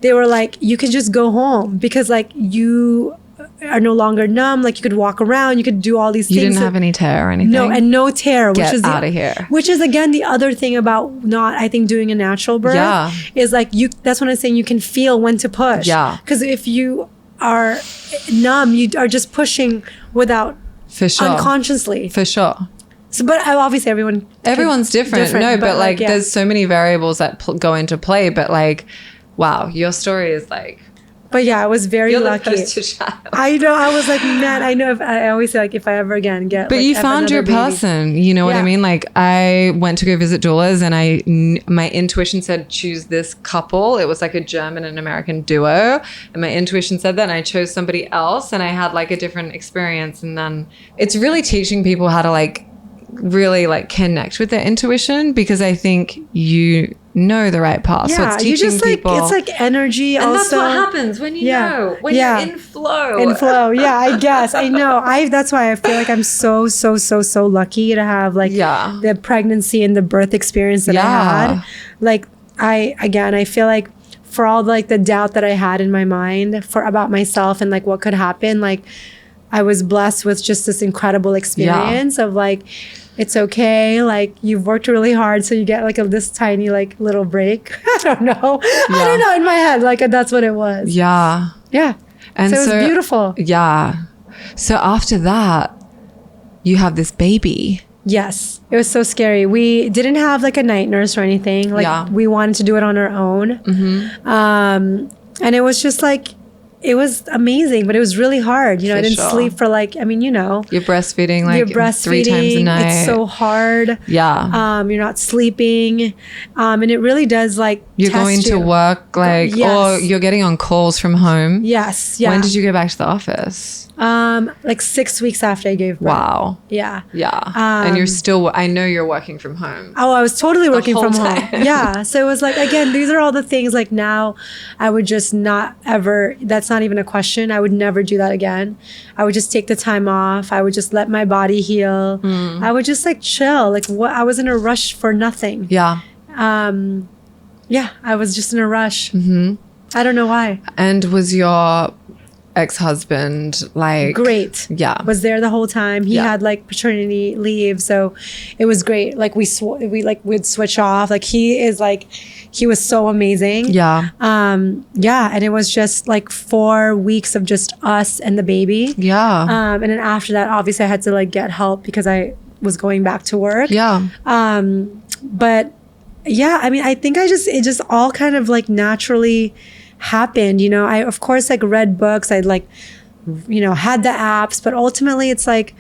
B: they were like, you could just go home because like you are no longer numb. Like you could walk around, you could do all these things.
A: You didn't have any tear or anything?
B: No, and no tear.
A: Get out of here.
B: Which is again the other thing about not, I think, doing a natural birth is like that's what I'm saying. You can feel when to push. Yeah. Because if you are numb, you are just pushing without unconsciously.
A: For sure.
B: So, but obviously everyone's different.
A: No, but like there's so many variables that go into play. But like Wow, your story is like...
B: But yeah, I was very lucky.
A: You're the poster child.
B: I know. I was like, man, I know. I always say, like, if I ever again get...
A: But
B: like,
A: you found your person. You know what I mean? Like, I went to go visit doulas and my intuition said, choose this couple. It was like a German and American duo. And my intuition said that, and I chose somebody else, and I had like a different experience. And then it's really teaching people how to like really like connect with their intuition, because I think you know the right path.
B: Yeah,
A: so it's teaching
B: you just like,
A: people.
B: it's like energy.
A: And
B: also.
A: that's what happens when you know, when you're in flow.
B: In flow. Yeah, I guess. I know. That's why I feel like I'm so lucky to have like the pregnancy and the birth experience that I had. Like I feel like for all like the doubt that I had in my mind about myself and like what could happen, like I was blessed with just this incredible experience of like, it's okay. Like you've worked really hard. So you get like this tiny, like little break. I don't know. I don't know in my head. Like that's what it was.
A: Yeah.
B: Yeah. And so it was beautiful.
A: Yeah. So after that, you have this baby.
B: Yes. It was so scary. We didn't have like a night nurse or anything. Like we wanted to do it on our own. Mm-hmm. And it was just like, it was amazing, but it was really hard. You know, I didn't sleep for like, I mean, you know.
A: You're breastfeeding like 3 times a night.
B: It's so hard.
A: Yeah.
B: You're not sleeping. And it really does like
A: You're going to work like, or you're getting on calls from home.
B: Yes. Yeah.
A: When did you go back to the office?
B: Like 6 weeks after I gave birth.
A: Wow.
B: Yeah.
A: Yeah. And you're still, I know you're working from home.
B: Oh, I was totally working from home. Yeah. So it was like, again, these are all the things like now I would just not ever, that's not even a question. I would never do that again. I would just take the time off. I would just let my body heal. I would just like chill. Like what, I was in a rush for nothing.
A: Yeah.
B: Yeah. I was just in a rush. Mm-hmm. I don't know why.
A: And was your ex-husband like
B: great? Was there the whole time. He had like paternity leave, so it was great. Like we'd switch off. Like he was so amazing. And it was just like 4 weeks of just us and the baby. And then after that, obviously I had to like get help because I was going back to work. But yeah, I mean, I think it just all kind of like naturally happened. You know, I of course like read books, I like, you know, had the apps, but ultimately it's like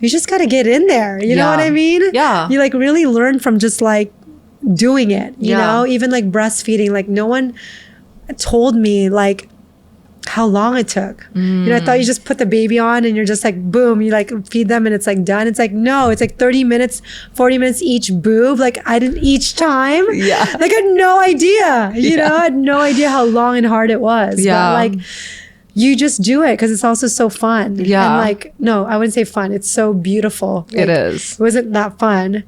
B: you just got to get in there, you know what I mean? You like really learn from just like doing it, you know, even like breastfeeding, like no one told me like how long it took. You know, I thought you just put the baby on and you're just like, boom, you like feed them and it's like done. It's like, no, it's like 30 minutes, 40 minutes each boob. Like I didn't each time. Like I had no idea, you know, I had no idea how long and hard it was. But like you just do it because it's also so fun. And like, no, I wouldn't say fun. It's so beautiful. Like,
A: it is.
B: It wasn't that fun,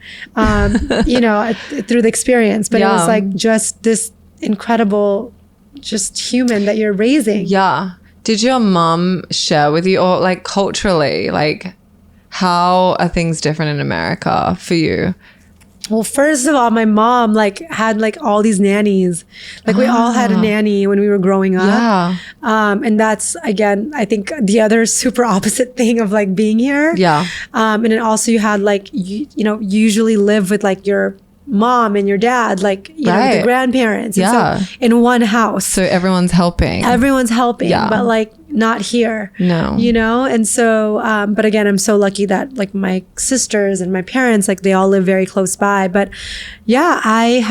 B: you know, through the experience, but it was like just this incredible just human that you're raising.
A: Did your mom share with you, or like culturally, like how are things different in America for you?
B: Well, first of all, my mom like had like all these nannies. Like we all had a nanny when we were growing up. And that's, again, I think the other super opposite thing of like being here. And then also you had like, you know, you usually live with like your mom and your dad, like, you know, the grandparents. And so in one house.
A: So everyone's helping.
B: But like not here.
A: No.
B: You know? And so, but again, I'm so lucky that like my sisters and my parents, like they all live very close by. But yeah, I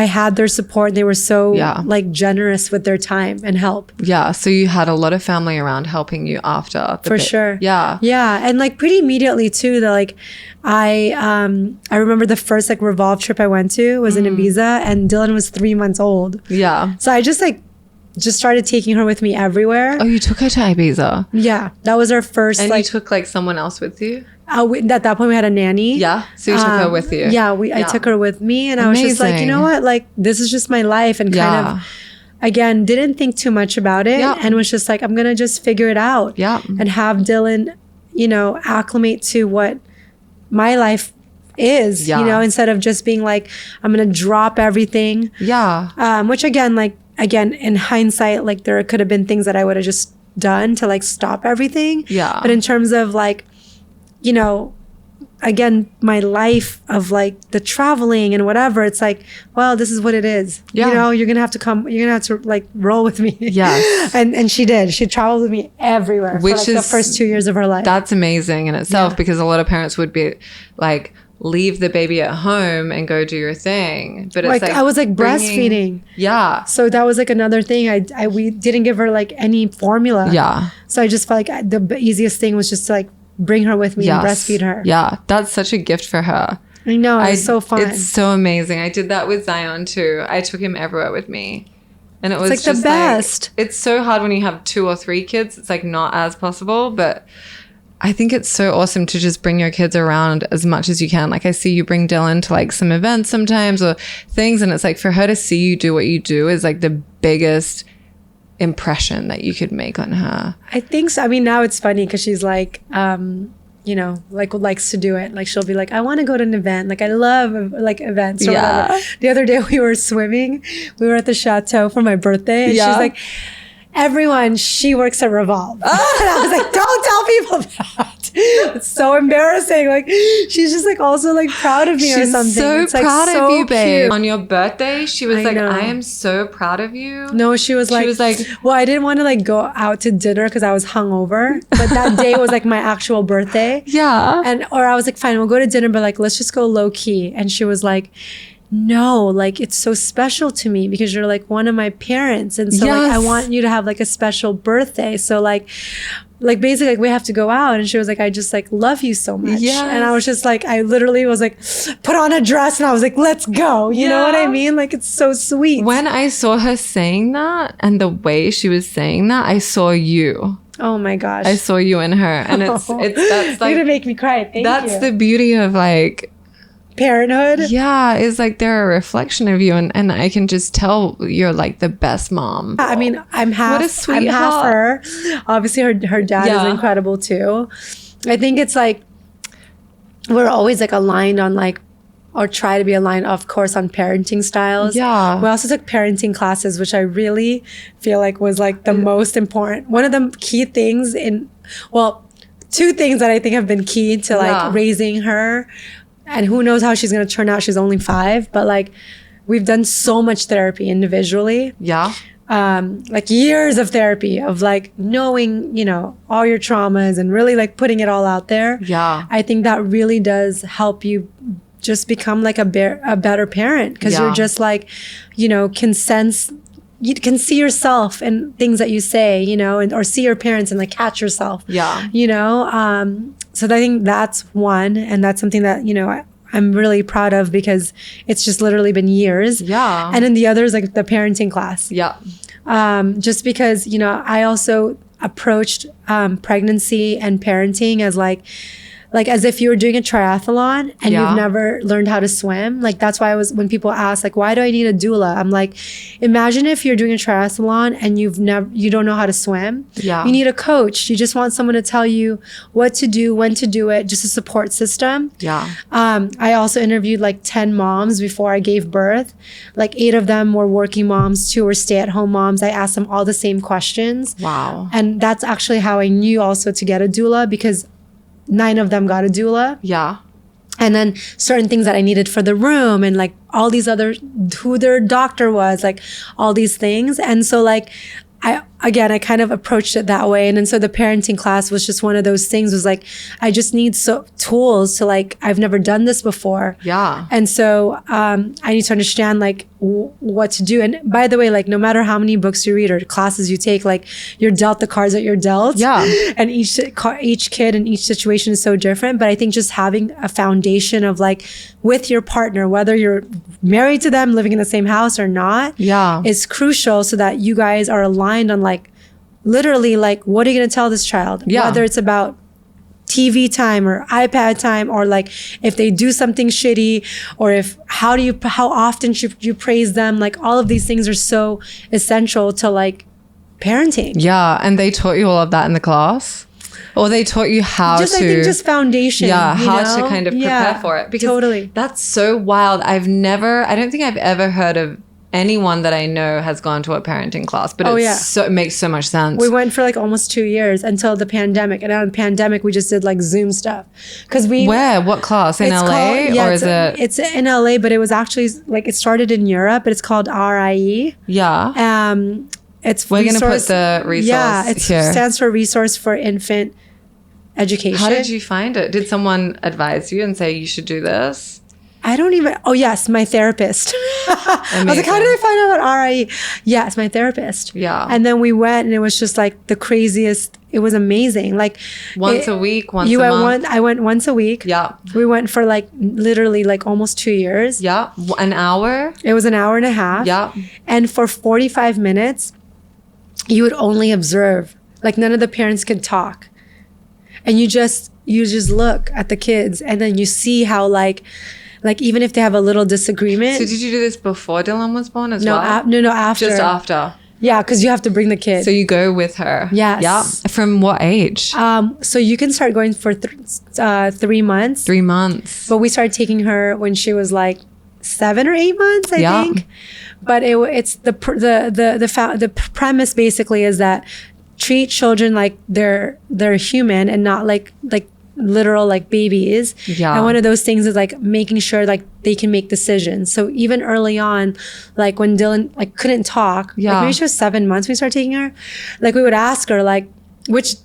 B: had their support. They were so like generous with their time and help.
A: So you had a lot of family around helping you after.
B: For sure.
A: Yeah.
B: And like pretty immediately too, that like I remember the first like Revolve trip I went to was in Ibiza, and Dylan was 3 months old. So I just started taking her with me everywhere.
A: Oh, you took her to Ibiza?
B: Yeah. That was our first.
A: And
B: like,
A: you took like someone else with you?
B: At that point we had a nanny.
A: So you took her with you?
B: I took her with me, and I was just like, you know what, like this is just my life, and kind of again didn't think too much about it, and was just like, I'm gonna just figure it out, and have Dylan, you know, acclimate to what my life is, you know, instead of just being like, I'm gonna drop everything, which again in hindsight, like there could have been things that I would have just done to like stop everything, but in terms of like, you know, again, my life of like the traveling and whatever, it's like, well, this is what it is.
A: Yeah.
B: You know, you're going to have to like roll with me.
A: Yes.
B: And she did. She traveled with me everywhere for like the first 2 years of her life.
A: That's amazing in itself, because a lot of parents would be like, leave the baby at home and go do your thing. But it's like
B: I was like breastfeeding.
A: Yeah.
B: So that was like another thing. We didn't give her like any formula.
A: Yeah.
B: So I just felt like the easiest thing was just to like bring her with me and breastfeed her.
A: Yeah. That's such a gift for her.
B: I know. It's so fun.
A: It's so amazing. I did that with Zion too. I took him everywhere with me. And it was
B: like
A: just
B: the best.
A: Like, it's so hard when you have 2 or 3 kids. It's like not as possible, but I think it's so awesome to just bring your kids around as much as you can. Like I see you bring Dylan to like some events sometimes or things, and it's like for her to see you do what you do is like the biggest impression that you could make on her.
B: I think so. I mean, now it's funny because she's like, you know, like likes to do it. Like she'll be like, I want to go to an event. Like I love like events or whatever. The other day we were swimming. We were at the chateau for my birthday, and she's like, everyone, she works at Revolve. And I was like, don't tell people that. It's so embarrassing. Like she's just like also like proud of me or something.
A: So
B: it's like
A: proud
B: so
A: of you, babe.
B: cute.
A: On your birthday, she was like,
B: know.
A: I am so proud of you.
B: No, she was like, well, I didn't want to like go out to dinner because I was hungover. But that day was like my actual birthday.
A: Yeah.
B: Or I was like, fine, we'll go to dinner, but like let's just go low key. And she was like, no, like it's so special to me because you're like one of my parents, and so like I want you to have like a special birthday. So like basically like we have to go out. And she was like, I just like love you so much. And I was just like, I literally was like, put on a dress, and I was like, let's go. You know what I mean? Like it's so sweet.
A: When I saw her saying that and the way she was saying that, I saw you.
B: Oh my gosh,
A: I saw you in her, and it's that's like
B: you're gonna make me cry. Thank you.
A: That's the beauty of like
B: parenthood.
A: Yeah, is like they're a reflection of you, and I can just tell you're like the best mom.
B: I mean, I'm half.
A: What a sweetheart.
B: I'm half her. Obviously, her dad is incredible too. I think it's like we're always like aligned on like, or try to be aligned, of course, on parenting styles.
A: Yeah.
B: We also took parenting classes, which I really feel like was like the most important. One of the key things two things that I think have been key to like raising her. And who knows how she's going to turn out. She's only 5, but like we've done so much therapy individually.
A: Yeah.
B: Like years of therapy of like knowing, you know, all your traumas and really like putting it all out there.
A: Yeah.
B: I think that really does help you just become like a better parent, because you're just like, you know, you can see yourself in things that you say, you know, or see your parents and like catch yourself. Yeah. You know, so I think that's one, and that's something that, you know, I'm really proud of because it's just literally been years. Yeah. And then the other is like the parenting class. Yeah. Just because, you know, I also approached pregnancy and parenting as like as if you were doing a triathlon and you've never learned how to swim. Like that's why when people ask like, why do I need a doula? I'm like, imagine if you're doing a triathlon and you don't know how to swim. Yeah. You need a coach. You just want someone to tell you what to do, when to do it, just a support system. Yeah. I also interviewed like 10 moms before I gave birth. Like 8 of them were working moms, 2 were stay-at-home moms. I asked them all the same questions. Wow. And that's actually how I knew also to get a doula, because 9 of them got a doula. Yeah. And then certain things that I needed for the room and like all these other, who their doctor was, like all these things. And so like, I kind of approached it that way. And then so the parenting class was just one of those things, was like, I just need tools to like, I've never done this before. Yeah. And so I need to understand like what to do. And by the way, like no matter how many books you read or classes you take, like you're dealt the cards that you're dealt. Yeah. And each kid and each situation is so different. But I think just having a foundation of like with your partner, whether you're married to them, living in the same house or not, is crucial, so that you guys are aligned on like literally like, what are you going to tell this child? Whether it's about TV time or iPad time, or like if they do something shitty, or how often should you praise them? Like all of these things are so essential to like parenting.
A: Yeah. And they taught you all of that in the class? Or they taught you how
B: I think just foundation.
A: Yeah, how to kind of prepare for it. Because that's so wild. I don't think I've ever heard of anyone that I know has gone to a parenting class, but it makes so much sense.
B: We went for like almost 2 years until the pandemic. And out of the pandemic, we just did like Zoom stuff.
A: What class? In LA? Or is it?
B: It's in LA, but it was actually like, it started in Europe, but it's called RIE.
A: Yeah. We're going to put the resource here.
B: It stands for Resource for Infant Education.
A: How did you find it? Did someone advise you and say you should do this?
B: I don't even, oh yes, my therapist. I was like, how did I find out about RIE? Yes, my therapist.
A: Yeah.
B: And then we went and it was just like the craziest, it was amazing. Like
A: once a week, once a month?
B: I went once a week.
A: Yeah.
B: We went for like literally like almost 2 years.
A: Yeah. An hour?
B: It was an hour and a half.
A: Yeah.
B: And for 45 minutes, you would only observe. Like none of the parents could talk. And you just look at the kids and then you see how like even if they have a little disagreement.
A: So did you do this before Dylan was born as well?
B: No, after.
A: Just after.
B: Yeah, because you have to bring the kid.
A: So you go with her.
B: Yes.
A: Yeah. From what age?
B: So you can start going for 3 months.
A: 3 months.
B: But we started taking her when she was like 7 or 8 months, I think. But it's the premise basically is that treat children like they're human and not like literal like babies.
A: Yeah.
B: And one of those things is like making sure like they can make decisions. So even early on, like when Dylan like couldn't talk, like maybe she was 7 months, we started taking her, like we would ask her like which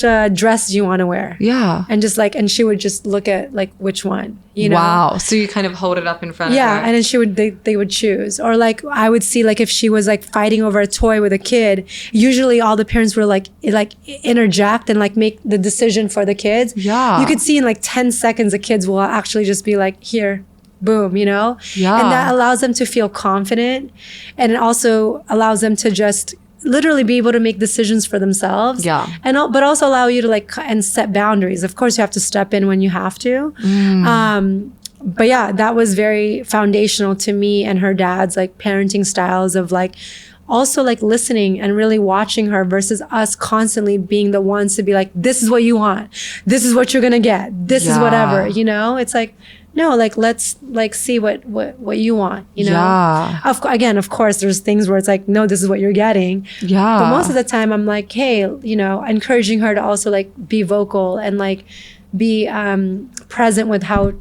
B: dress do you want to wear?
A: Yeah.
B: And just like, and she would just look at like which one, you know?
A: Wow. So you kind of hold it up in front of her.
B: Yeah. And then they would choose. Or like I would see like if she was like fighting over a toy with a kid, usually all the parents were like interject and like make the decision for the kids.
A: Yeah.
B: You could see in like 10 seconds the kids will actually just be like, here, boom, you know?
A: Yeah.
B: And that allows them to feel confident. And it also allows them to just literally be able to make decisions for themselves.
A: Yeah.
B: But also allow you to like and set boundaries. Of course, you have to step in when you have to. But yeah, that was very foundational to me and her dad's like parenting styles of like also like listening and really watching her versus us constantly being the ones to be like, this is what you want. This is what you're going to get. This is whatever, you know? It's like, no, like, let's like see what you want, you know?
A: Yeah.
B: Of course, there's things where it's like, no, this is what you're getting.
A: Yeah.
B: But most of the time I'm like, hey, you know, encouraging her to also like be vocal and like be present with how,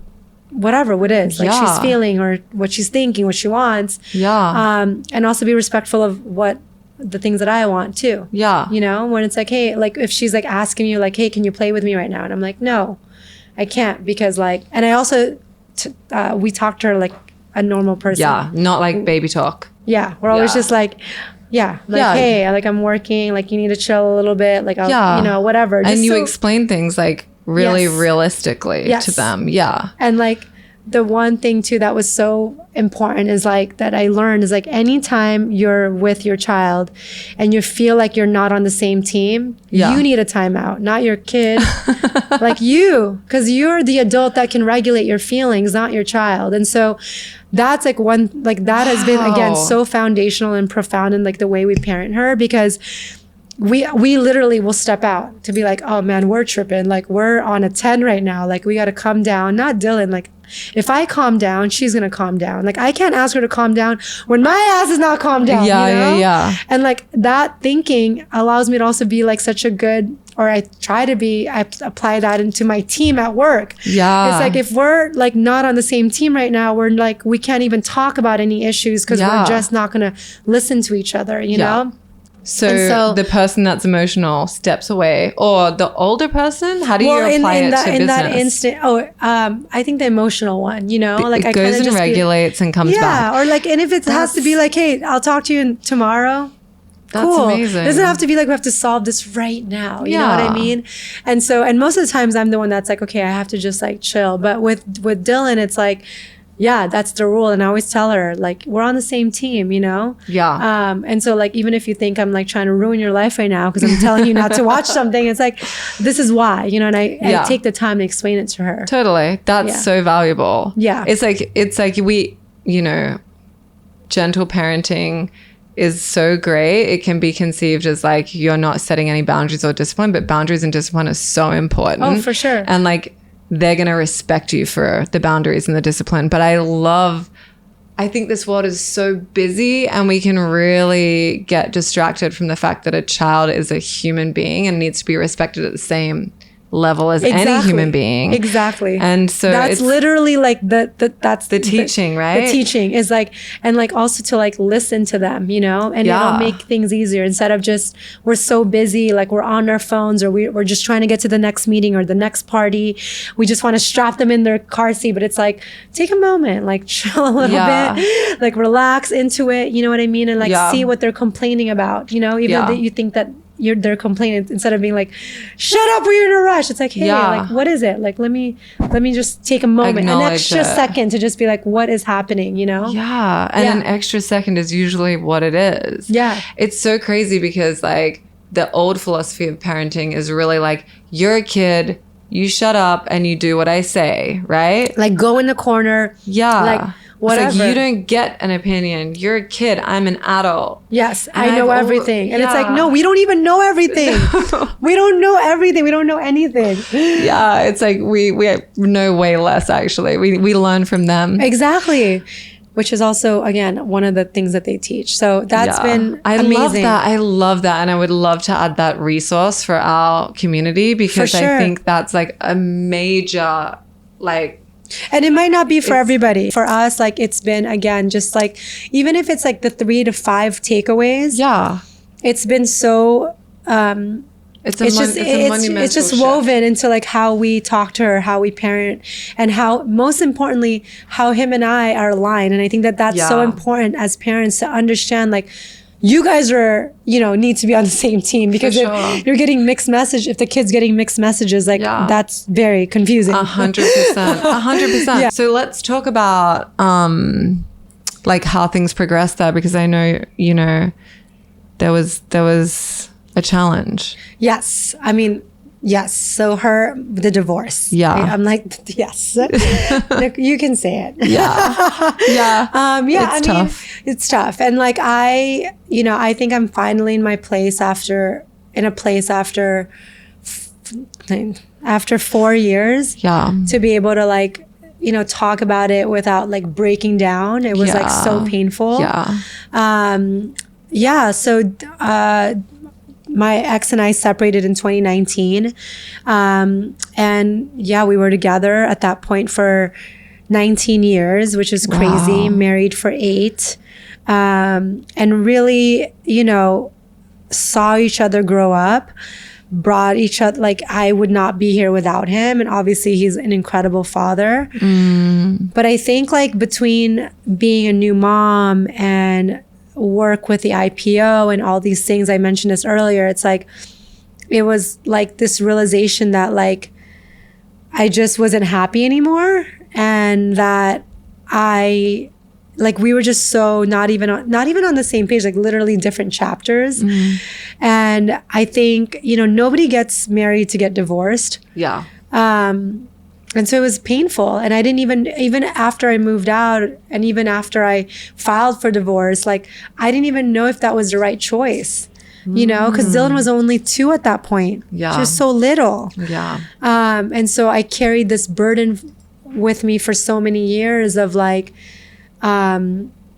B: whatever it is, like she's feeling or what she's thinking, what she wants.
A: Yeah.
B: And also be respectful of what the things that I want too.
A: Yeah.
B: You know, when it's like, hey, like if she's like asking you like, hey, can you play with me right now? And I'm like, no. I can't because like, and I also, we talk to her like a normal person.
A: Yeah, not like baby talk.
B: Yeah, we're always just like, hey, like I'm working, like you need to chill a little bit, like I'll, you know, whatever.
A: Just and you explain things like really realistically to them. Yeah.
B: And like the one thing too that was so important is like that I learned is like anytime you're with your child and you feel like you're not on the same team, you need a timeout, not your kid. Like you, because you're the adult that can regulate your feelings, not your child. And so that's like one, like that has been again so foundational and profound in like the way we parent her, because we literally will step out to be like, oh man, we're tripping. Like we're on a 10 right now. Like we got to calm down. Not Dylan. Like if I calm down, she's going to calm down. Like I can't ask her to calm down when my ass is not calmed down.
A: Yeah,
B: you know?
A: yeah.
B: And like that thinking allows me to also be like such a good, or I apply that into my team at work.
A: Yeah.
B: It's like if we're like not on the same team right now, we're like, we can't even talk about any issues because we're just not going to listen to each other, you know?
A: So the person that's emotional steps away, or the older person? How do you apply it to business? In that instant,
B: I think the emotional one, you know, like
A: it goes and regulates and comes back.
B: Yeah, or like, and if it has to be like, hey, I'll talk to you tomorrow.
A: That's
B: cool.
A: amazing.
B: It doesn't have to be like we have to solve this right now. You know what I mean? And so, and most of the times I'm the one that's like, okay, I have to just like chill. But with Dylan, it's like, yeah, that's the rule. And I always tell her, like, we're on the same team, you know?
A: Yeah.
B: And so, like, even if you think I'm, like, trying to ruin your life right now because I'm telling you not to watch something, it's like, this is why, you know? And I take the time to explain it to her.
A: Totally. That's so valuable.
B: Yeah.
A: It's like we, you know, gentle parenting is so great. It can be conceived as, like, you're not setting any boundaries or discipline, but boundaries and discipline is so important.
B: Oh, for sure.
A: And, like, they're going to respect you for the boundaries and the discipline. But I love I think this world is so busy and we can really get distracted from the fact that a child is a human being and needs to be respected at the same level as any human being.
B: Exactly.
A: And so
B: that's literally like that's
A: the teaching, right?
B: The teaching is like, and like also to like listen to them, you know, and it'll make things easier instead of just, we're so busy, like we're on our phones or we're just trying to get to the next meeting or the next party. We just want to strap them in their car seat, but it's like, take a moment, like chill a little bit, like relax into it. You know what I mean? And like see what they're complaining about, you know, even that you think that they're complaining, instead of being like, shut up, we're in a rush. It's like, hey, like, what is it? Like, let me just take a moment, an extra second to just be like, what is happening, you know?
A: Yeah. And an extra second is usually what it is.
B: Yeah.
A: It's so crazy because like the old philosophy of parenting is really like, you're a kid, you shut up and you do what I say, right?
B: Like go in the corner.
A: Yeah.
B: Like whatever.
A: It's like, you don't get an opinion. You're a kid. I'm an adult.
B: Yes, I know everything. And it's like, no, we don't even know everything. We don't know everything. We don't know anything.
A: Yeah, it's like we know way less, actually. We learn from them.
B: Exactly. Which is also, again, one of the things that they teach. So that's been amazing.
A: I love that. And I would love to add that resource for our community because I think that's like a major, like,
B: and it might not be for everybody. For us, like it's been, again, just like, even if it's like the 3 to 5 takeaways.
A: Yeah.
B: It's been so, it's just woven into like how we talk to her, how we parent, and how, most importantly, how him and I are aligned. And I think that that's so important as parents to understand, like, you guys are, you know, need to be on the same team, because if you're getting mixed message, if the kid's getting mixed messages, like that's very confusing.
A: 100%. 100%. Yeah. So let's talk about like how things progressed there, because I know, you know, there was a challenge.
B: Yes. I mean, yes. So the divorce.
A: Yeah.
B: Right? I'm like, yes. You can say it.
A: Yeah. Yeah.
B: It's tough. It's tough. And like, I think I'm finally in a place after 4 years.
A: Yeah.
B: To be able to like, you know, talk about it without like breaking down. It was like so painful.
A: Yeah.
B: So, my ex and I separated in 2019. And we were together at that point for 19 years, which is crazy. Married for 8. And really, you know, saw each other grow up, brought each other, like I would not be here without him. And obviously he's an incredible father. But I think like between being a new mom and work with the IPO and all these things, I mentioned this earlier, it's like, it was like this realization that like, I just wasn't happy anymore. And that we were just so not even on the same page, like literally different chapters. And I think, you know, nobody gets married to get divorced.
A: Yeah.
B: And so it was painful. And I didn't even after I moved out and even after I filed for divorce, like I didn't even know if that was the right choice, you know, because Dylan was only 2 at that point.
A: Yeah.
B: She was so little.
A: Yeah.
B: And so I carried this burden with me for so many years of like,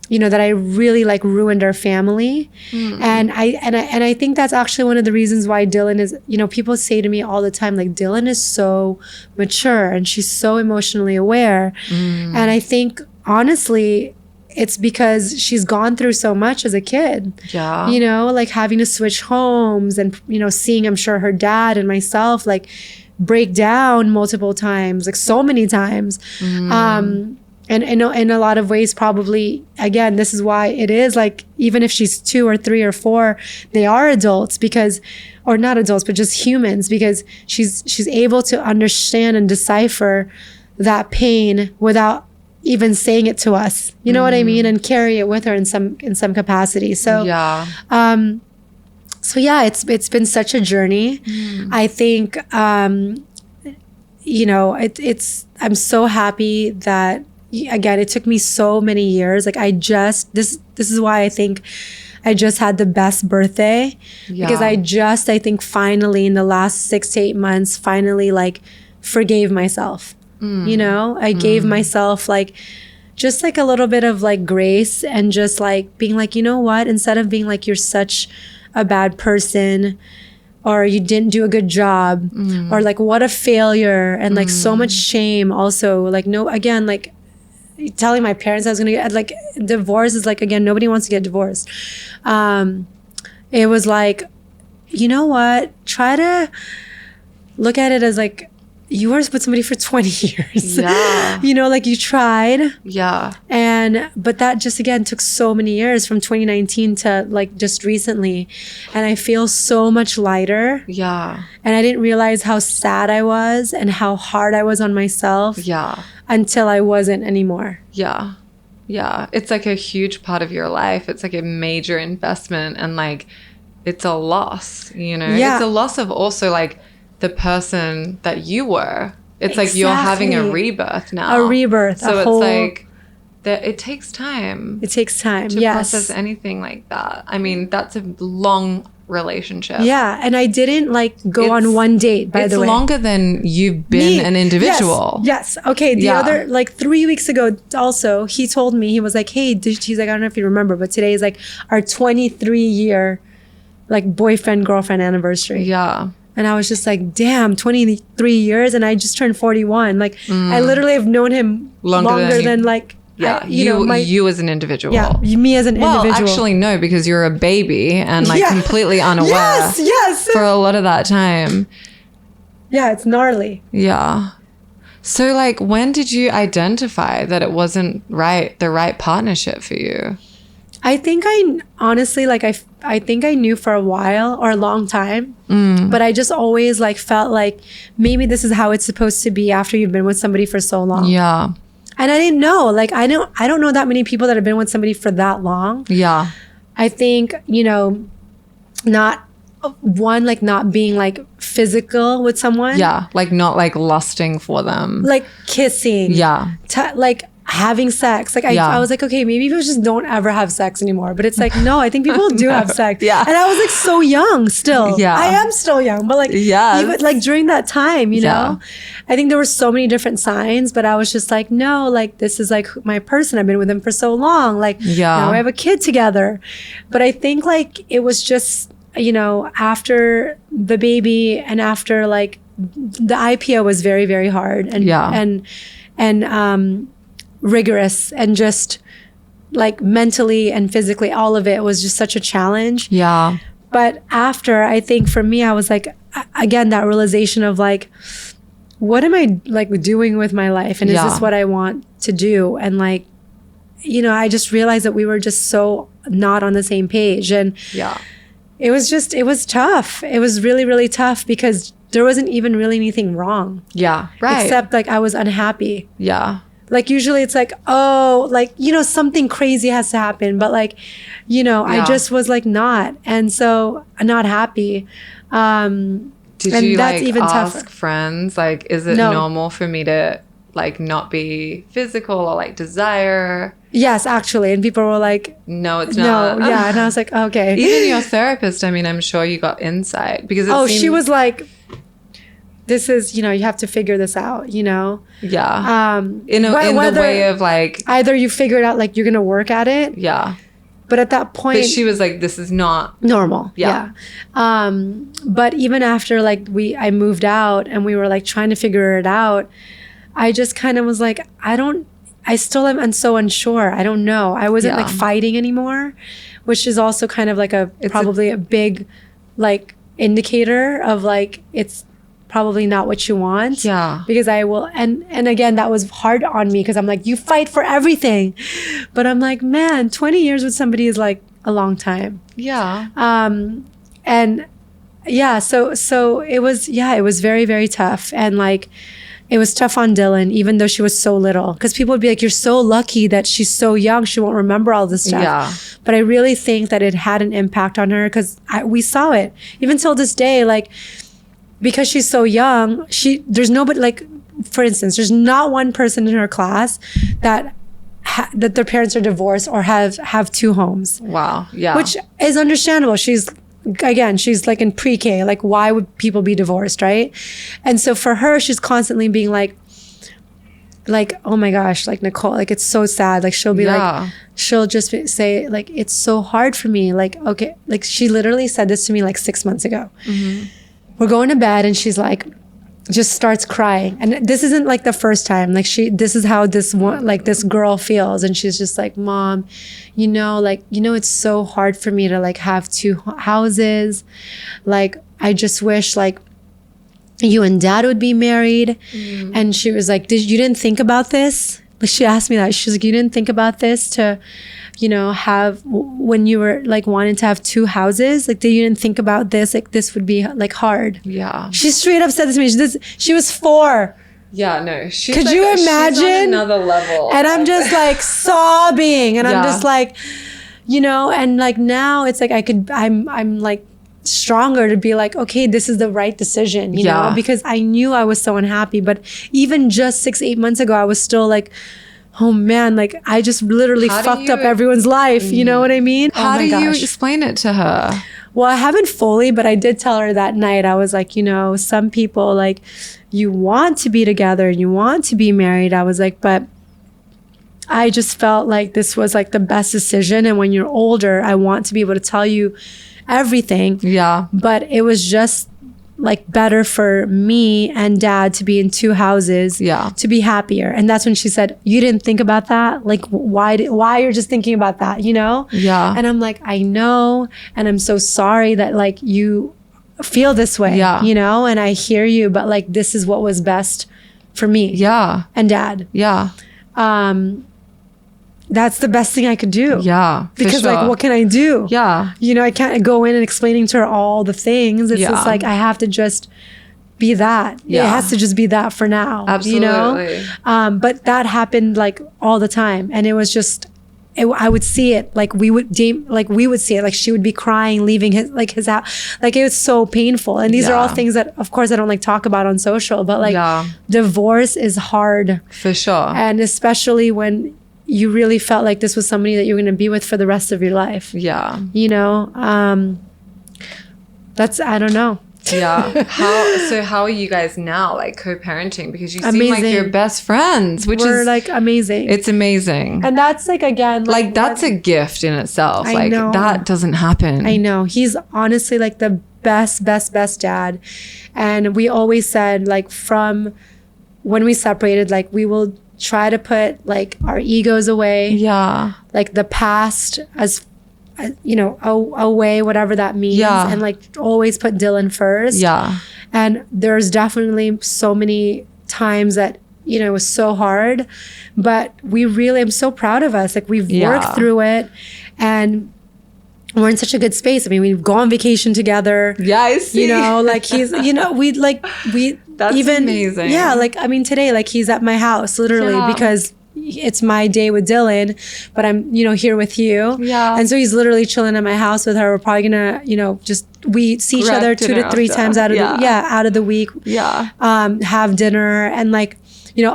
B: you know, that I really like ruined our family. And I think that's actually one of the reasons why Dylan is, you know, people say to me all the time, like Dylan is so mature and she's so emotionally aware. And I think honestly, it's because she's gone through so much as a kid. Yeah. You know, like having to switch homes and, you know, seeing, I'm sure, her dad and myself like break down multiple times, like so many times. And in a lot of ways, probably, again, this is why it is like, even if she's 2 or 3 or 4, they are adults or not adults, but just humans, because she's able to understand and decipher that pain without even saying it to us. You know what I mean? And carry it with her in some capacity. So, it's been such a journey. I think, you know, I'm so happy that, again, it took me so many years. Like this is why I think I just had the best birthday, because I think finally in the last 6 to 8 months, finally like forgave myself. You know, I gave myself like just like a little bit of like grace and just like being like, you know what, instead of being like you're such a bad person or you didn't do a good job or like what a failure and like so much shame also, like no, again, like telling my parents I was gonna get like divorce is like, again, nobody wants to get divorced. It was like, you know what, try to look at it as like you were with somebody for 20 years.
A: Yeah.
B: You know, like you tried.
A: Yeah.
B: But that just, again, took so many years from 2019 to like just recently. And I feel so much lighter.
A: Yeah.
B: And I didn't realize how sad I was and how hard I was on myself.
A: Yeah.
B: Until I wasn't anymore.
A: Yeah. Yeah. It's like a huge part of your life. It's like a major investment and like it's a loss, you know?
B: Yeah.
A: It's a loss of also like the person that you were. It's like you're having a rebirth now.
B: A rebirth.
A: So it's like that it takes time.
B: It takes time.
A: To process anything like that. I mean, that's a long relationship.
B: Yeah. And I didn't like go on one date, by the way.
A: It's longer than you've been an individual.
B: Yes. Okay. The other, like 3 weeks ago also, he told me, he was like, hey, he's like, I don't know if you remember, but today is like our 23-year like boyfriend, girlfriend anniversary.
A: Yeah.
B: And I was just like, damn, 23 years. And I just turned 41. Like, I literally have known him longer than like,
A: yeah, you as an individual.
B: Yeah, me as an individual.
A: Well, actually, no, because you're a baby and like completely unaware for a lot of that time.
B: Yeah, it's gnarly.
A: Yeah. So like, when did you identify that it wasn't the right partnership for you?
B: I think I honestly, like, I think I knew for a while or a long time, but I just always like felt like maybe this is how it's supposed to be after you've been with somebody for so long.
A: Yeah.
B: And I didn't know, like, I don't know that many people that have been with somebody for that long.
A: Yeah.
B: I think, you know, not being like physical with someone.
A: Yeah. Like not like lusting for them.
B: Like kissing.
A: Yeah.
B: Like having sex. Like I was like, okay, maybe people just don't ever have sex anymore. But it's like, no, I think people do have sex.
A: Yeah.
B: And I was like so young still.
A: Yeah.
B: I am still young. But like, even like during that time, you know, I think there were so many different signs, but I was just like, no, like this is like my person. I've been with him for so long. Like now I have a kid together. But I think like it was just, you know, after the baby and after like the IPO was very, very hard and rigorous and just like mentally and physically, all of it was just such a challenge.
A: Yeah.
B: But after, I think for me, I was like, again, that realization of like, what am I like doing with my life? And is this what I want to do? And like, you know, I just realized that we were just so not on the same page. And it was tough. It was really, really tough because there wasn't even really anything wrong.
A: Yeah. Right.
B: Except like I was unhappy.
A: Yeah.
B: Like usually it's like, oh, like, you know, something crazy has to happen. But like, you know, I just was like not. And so I'm not happy.
A: Did you like ask friends, like, is it normal for me to like not be physical or like desire?
B: Yes, actually. And people were like,
A: no, it's not.
B: No, yeah. And I was like, okay.
A: Even your therapist, I mean, I'm sure you got insight because
B: she was like, this is, you know, you have to figure this out, you know?
A: Yeah. In the way of like,
B: either you figure it out, like you're going to work at it.
A: Yeah.
B: But at that point.
A: But she was like, this is not
B: normal. Yeah. But even after like I moved out and we were like trying to figure it out, I just kind of was like, I still am so unsure. I don't know. I wasn't like fighting anymore, which is also kind of like probably a big like indicator of like, it's probably not what you want.
A: Yeah.
B: Because I will, and again, that was hard on me because I'm like, you fight for everything. But I'm like, man, 20 years with somebody is like a long time.
A: Yeah.
B: And yeah, so it was very, very tough. And like, it was tough on Dylan, even though she was so little. Because people would be like, you're so lucky that she's so young. She won't remember all this stuff.
A: Yeah.
B: But I really think that it had an impact on her because we saw it. Even till this day, like, because she's so young, there's nobody, like, for instance, there's not one person in her class that their parents are divorced or have two homes.
A: Wow. Yeah.
B: Which is understandable. She's like in pre-K. Like, why would people be divorced, right? And so for her, she's constantly being like, like, oh my gosh, like Nicole, like it's so sad. Like she'll be like, she'll just say like, it's so hard for me. Like, okay, like she literally said this to me like 6 months ago. We're going to bed and she's like, just starts crying. And this isn't like the first time. Like this is how this one, like this girl feels. And she's just like, Mom, it's so hard for me to like have 2 houses. Like, I just wish like you and Dad would be married. And she was like, you didn't think about this? Like she asked me that. She's like, you didn't think about this to, have when you were like wanting to have 2 houses? Like, you didn't think about this? Like, this would be like hard. Yeah. She straight up said this to me. She was 4.
A: Yeah, no.
B: Could you imagine?
A: She's on another level.
B: And I'm just like sobbing. And I'm just like, and like now it's like I'm like stronger to be like, okay, this is the right decision, you know, because I knew I was so unhappy. But even just 6-8 months ago, I was still like, oh man, like I just literally fucked up everyone's life. You know what I mean?
A: How do you explain it to her?
B: Well, I haven't fully, but I did tell her that night. I was like, some people like you want to be together and you want to be married. I was like, but I just felt like this was like the best decision. And when you're older, I want to be able to tell you everything. Yeah. But it was just like better for me and Dad to be in 2 houses, to be happier. And that's when she said, you didn't think about that? Like, why you're just thinking about that, Yeah. And I'm like, I know. And I'm so sorry that like you feel this way, and I hear you, but like, this is what was best for me. Yeah. And Dad. Yeah. That's the best thing I could do. Yeah. Because like, what can I do? Yeah. I can't go in and explaining to her all the things. It's just like, I have to just be that. Yeah. It has to just be that for now. Absolutely. But that happened like all the time. And it was just, I would see it. Like we would see it. Like she would be crying, leaving his house. Like it was so painful. And these are all things that, of course, I don't like talk about on social, but like divorce is hard. For sure. And especially when you really felt like this was somebody that you're going to be with for the rest of your life. Yeah. That's, I don't know.
A: Yeah. How are you guys now, like co-parenting? Because you seem like you're best friends,
B: We're like amazing.
A: It's amazing.
B: And that's like, again,
A: like that's a gift in itself. I know. That doesn't happen.
B: I know. He's honestly like the best dad. And we always said like from when we separated, like we will try to put like our egos away. Yeah. Like the past as away, whatever that means. Yeah. And like always put Dylan first. Yeah. And there's definitely so many times that, it was so hard, but I'm so proud of us. Like we've worked through it and we're in such a good space. I mean, we go on vacation together. Yeah, I see. Like he's, that's even amazing. Yeah. Like, I mean, today, like he's at my house literally because it's my day with Dylan, but I'm, here with you. Yeah. And so he's literally chilling at my house with her. We're probably gonna, we see each other 2 to 3 times out of the week. Yeah. Have dinner and like,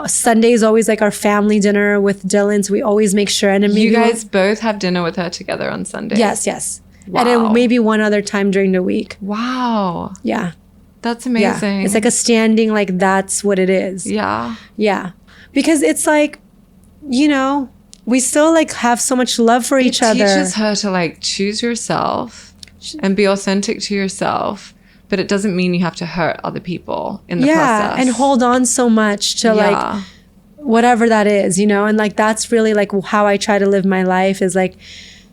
B: Sunday is always like our family dinner with Dylan. So we always make sure. And
A: you guys both have dinner with her together on Sundays?
B: Yes. Wow. And then maybe one other time during the week.
A: Wow.
B: Yeah.
A: That's amazing.
B: Yeah. It's like a standing, like that's what it is. Yeah. Yeah. Because it's like, we still like have so much love for each other.
A: It teaches her to like choose yourself and be authentic to yourself. But it doesn't mean you have to hurt other people in the process.
B: And hold on so much to like whatever that is, and like that's really like how I try to live my life is like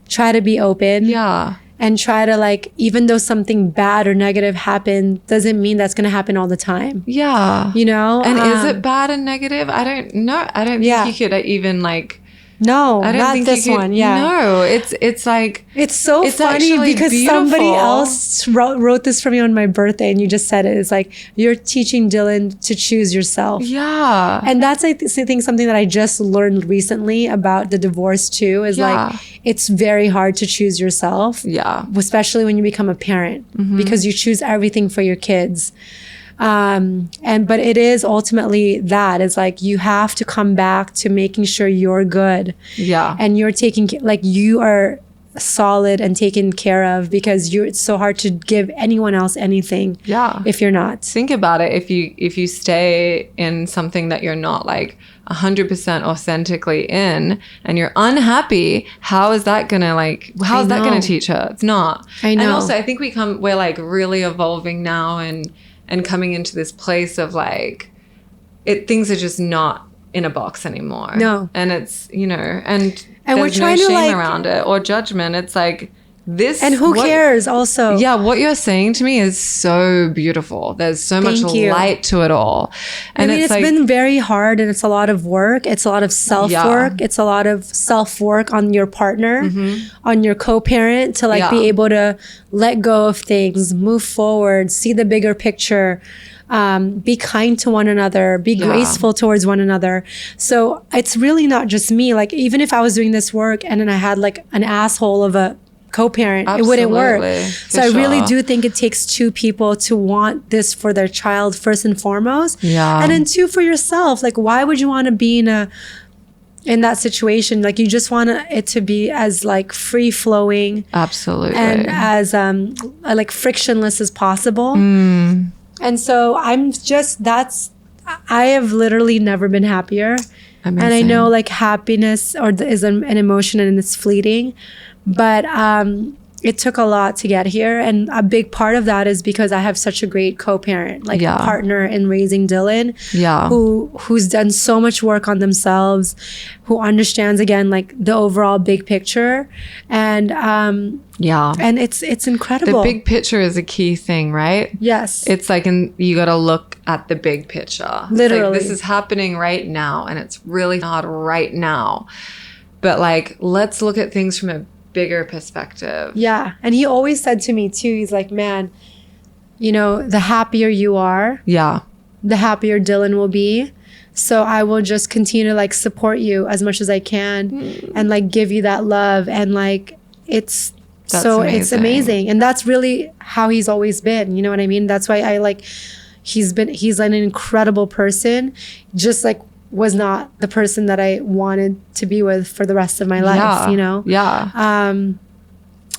B: try to be open. Yeah. And try to like, even though something bad or negative happened, doesn't mean that's going to happen all the time. Yeah.
A: And is it bad and negative? I don't know. I don't think you could even like...
B: No, I don't not think this one. Yeah.
A: No, it's like...
B: It's so funny because beautiful. Somebody else wrote this for me on my birthday and you just said it. It's like, you're teaching Dylan to choose yourself. Yeah. And that's, I think, something that I just learned recently about the divorce too, is like, it's very hard to choose yourself. Yeah. Especially when you become a parent because you choose everything for your kids. But it is ultimately that is like you have to come back to making sure you're good. Yeah. And you're taking like you are solid and taken care of, because it's so hard to give anyone else anything if you're not.
A: Think about it. If you stay in something that you're not like 100% authentically in, and you're unhappy, how is that gonna teach her? It's not.
B: I know.
A: And also I think we're like really evolving now and coming into this place of like things are just not in a box anymore.
B: No.
A: And it's, and
B: we're trying
A: no
B: to
A: shame around it or judgment. It's like this.
B: And who cares also?
A: Yeah, what you're saying to me is so beautiful. There's so much light to it all. And
B: it's like, been very hard, and it's a lot of work. It's a lot of self-work. It's a lot of self-work on your partner, on your co-parent, to like be able to let go of things, move forward, see the bigger picture. Be kind to one another, be graceful towards one another. So it's really not just me. Like, even if I was doing this work and then I had like an asshole of a co-parent, it wouldn't work. So I really do think it takes two people to want this for their child first and foremost. Yeah. And then two, for yourself. Like, why would you want to be in that situation? Like, you just want it to be as like free flowing,
A: absolutely,
B: and as like frictionless as possible. And so I have literally never been happier. Amazing. And I know like happiness is an emotion, and it's fleeting, but it took a lot to get here. And a big part of that is because I have such a great co-parent, like a partner in raising Dylan, who's done so much work on themselves, who understands, again, like the overall big picture. And and it's incredible.
A: The big picture is a key thing, right?
B: Yes.
A: It's like, you got to look at the big picture.
B: Literally.
A: Like, this is happening right now, and it's really hard right now. But like, let's look at things from a bigger perspective.
B: Yeah. And he always said to me too, he's like, man, the happier you are, the happier Dylan will be. So I will just continue to like support you as much as I can and like give you that love. And like, it's amazing. And that's really how he's always been. You know what I mean? That's why I like, he's an incredible person, just like was not the person that I wanted to be with for the rest of my life,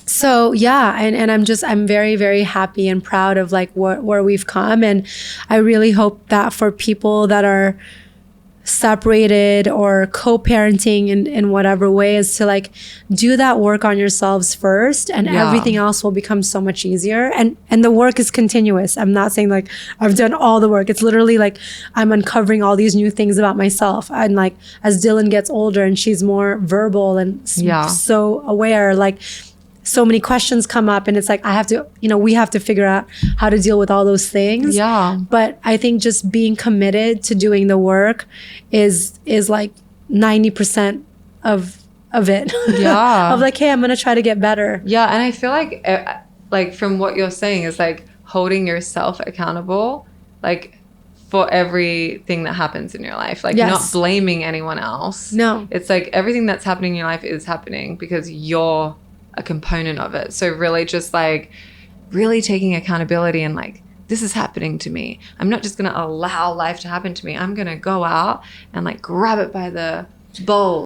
B: So and I'm very, very happy and proud of like where we've come. And I really hope that for people that are separated or co-parenting in whatever way, is to like do that work on yourselves first, and everything else will become so much easier. And the work is continuous. I'm not saying like I've done all the work. It's literally like I'm uncovering all these new things about myself. And like, as Dylan gets older and she's more verbal and so aware, like so many questions come up, and it's like I have to, we have to figure out how to deal with all those things. Yeah. But I think just being committed to doing the work is like 90% of it. Yeah. Of like, hey, I'm gonna try to get better.
A: Yeah, and I feel like from what you're saying is like holding yourself accountable, like for everything that happens in your life, like not blaming anyone else. No, it's like everything that's happening in your life is happening because you're a component of it. So really just like really taking accountability and like, this is happening to me. I'm not just going to allow life to happen to me. I'm going to go out and like grab it by the bowl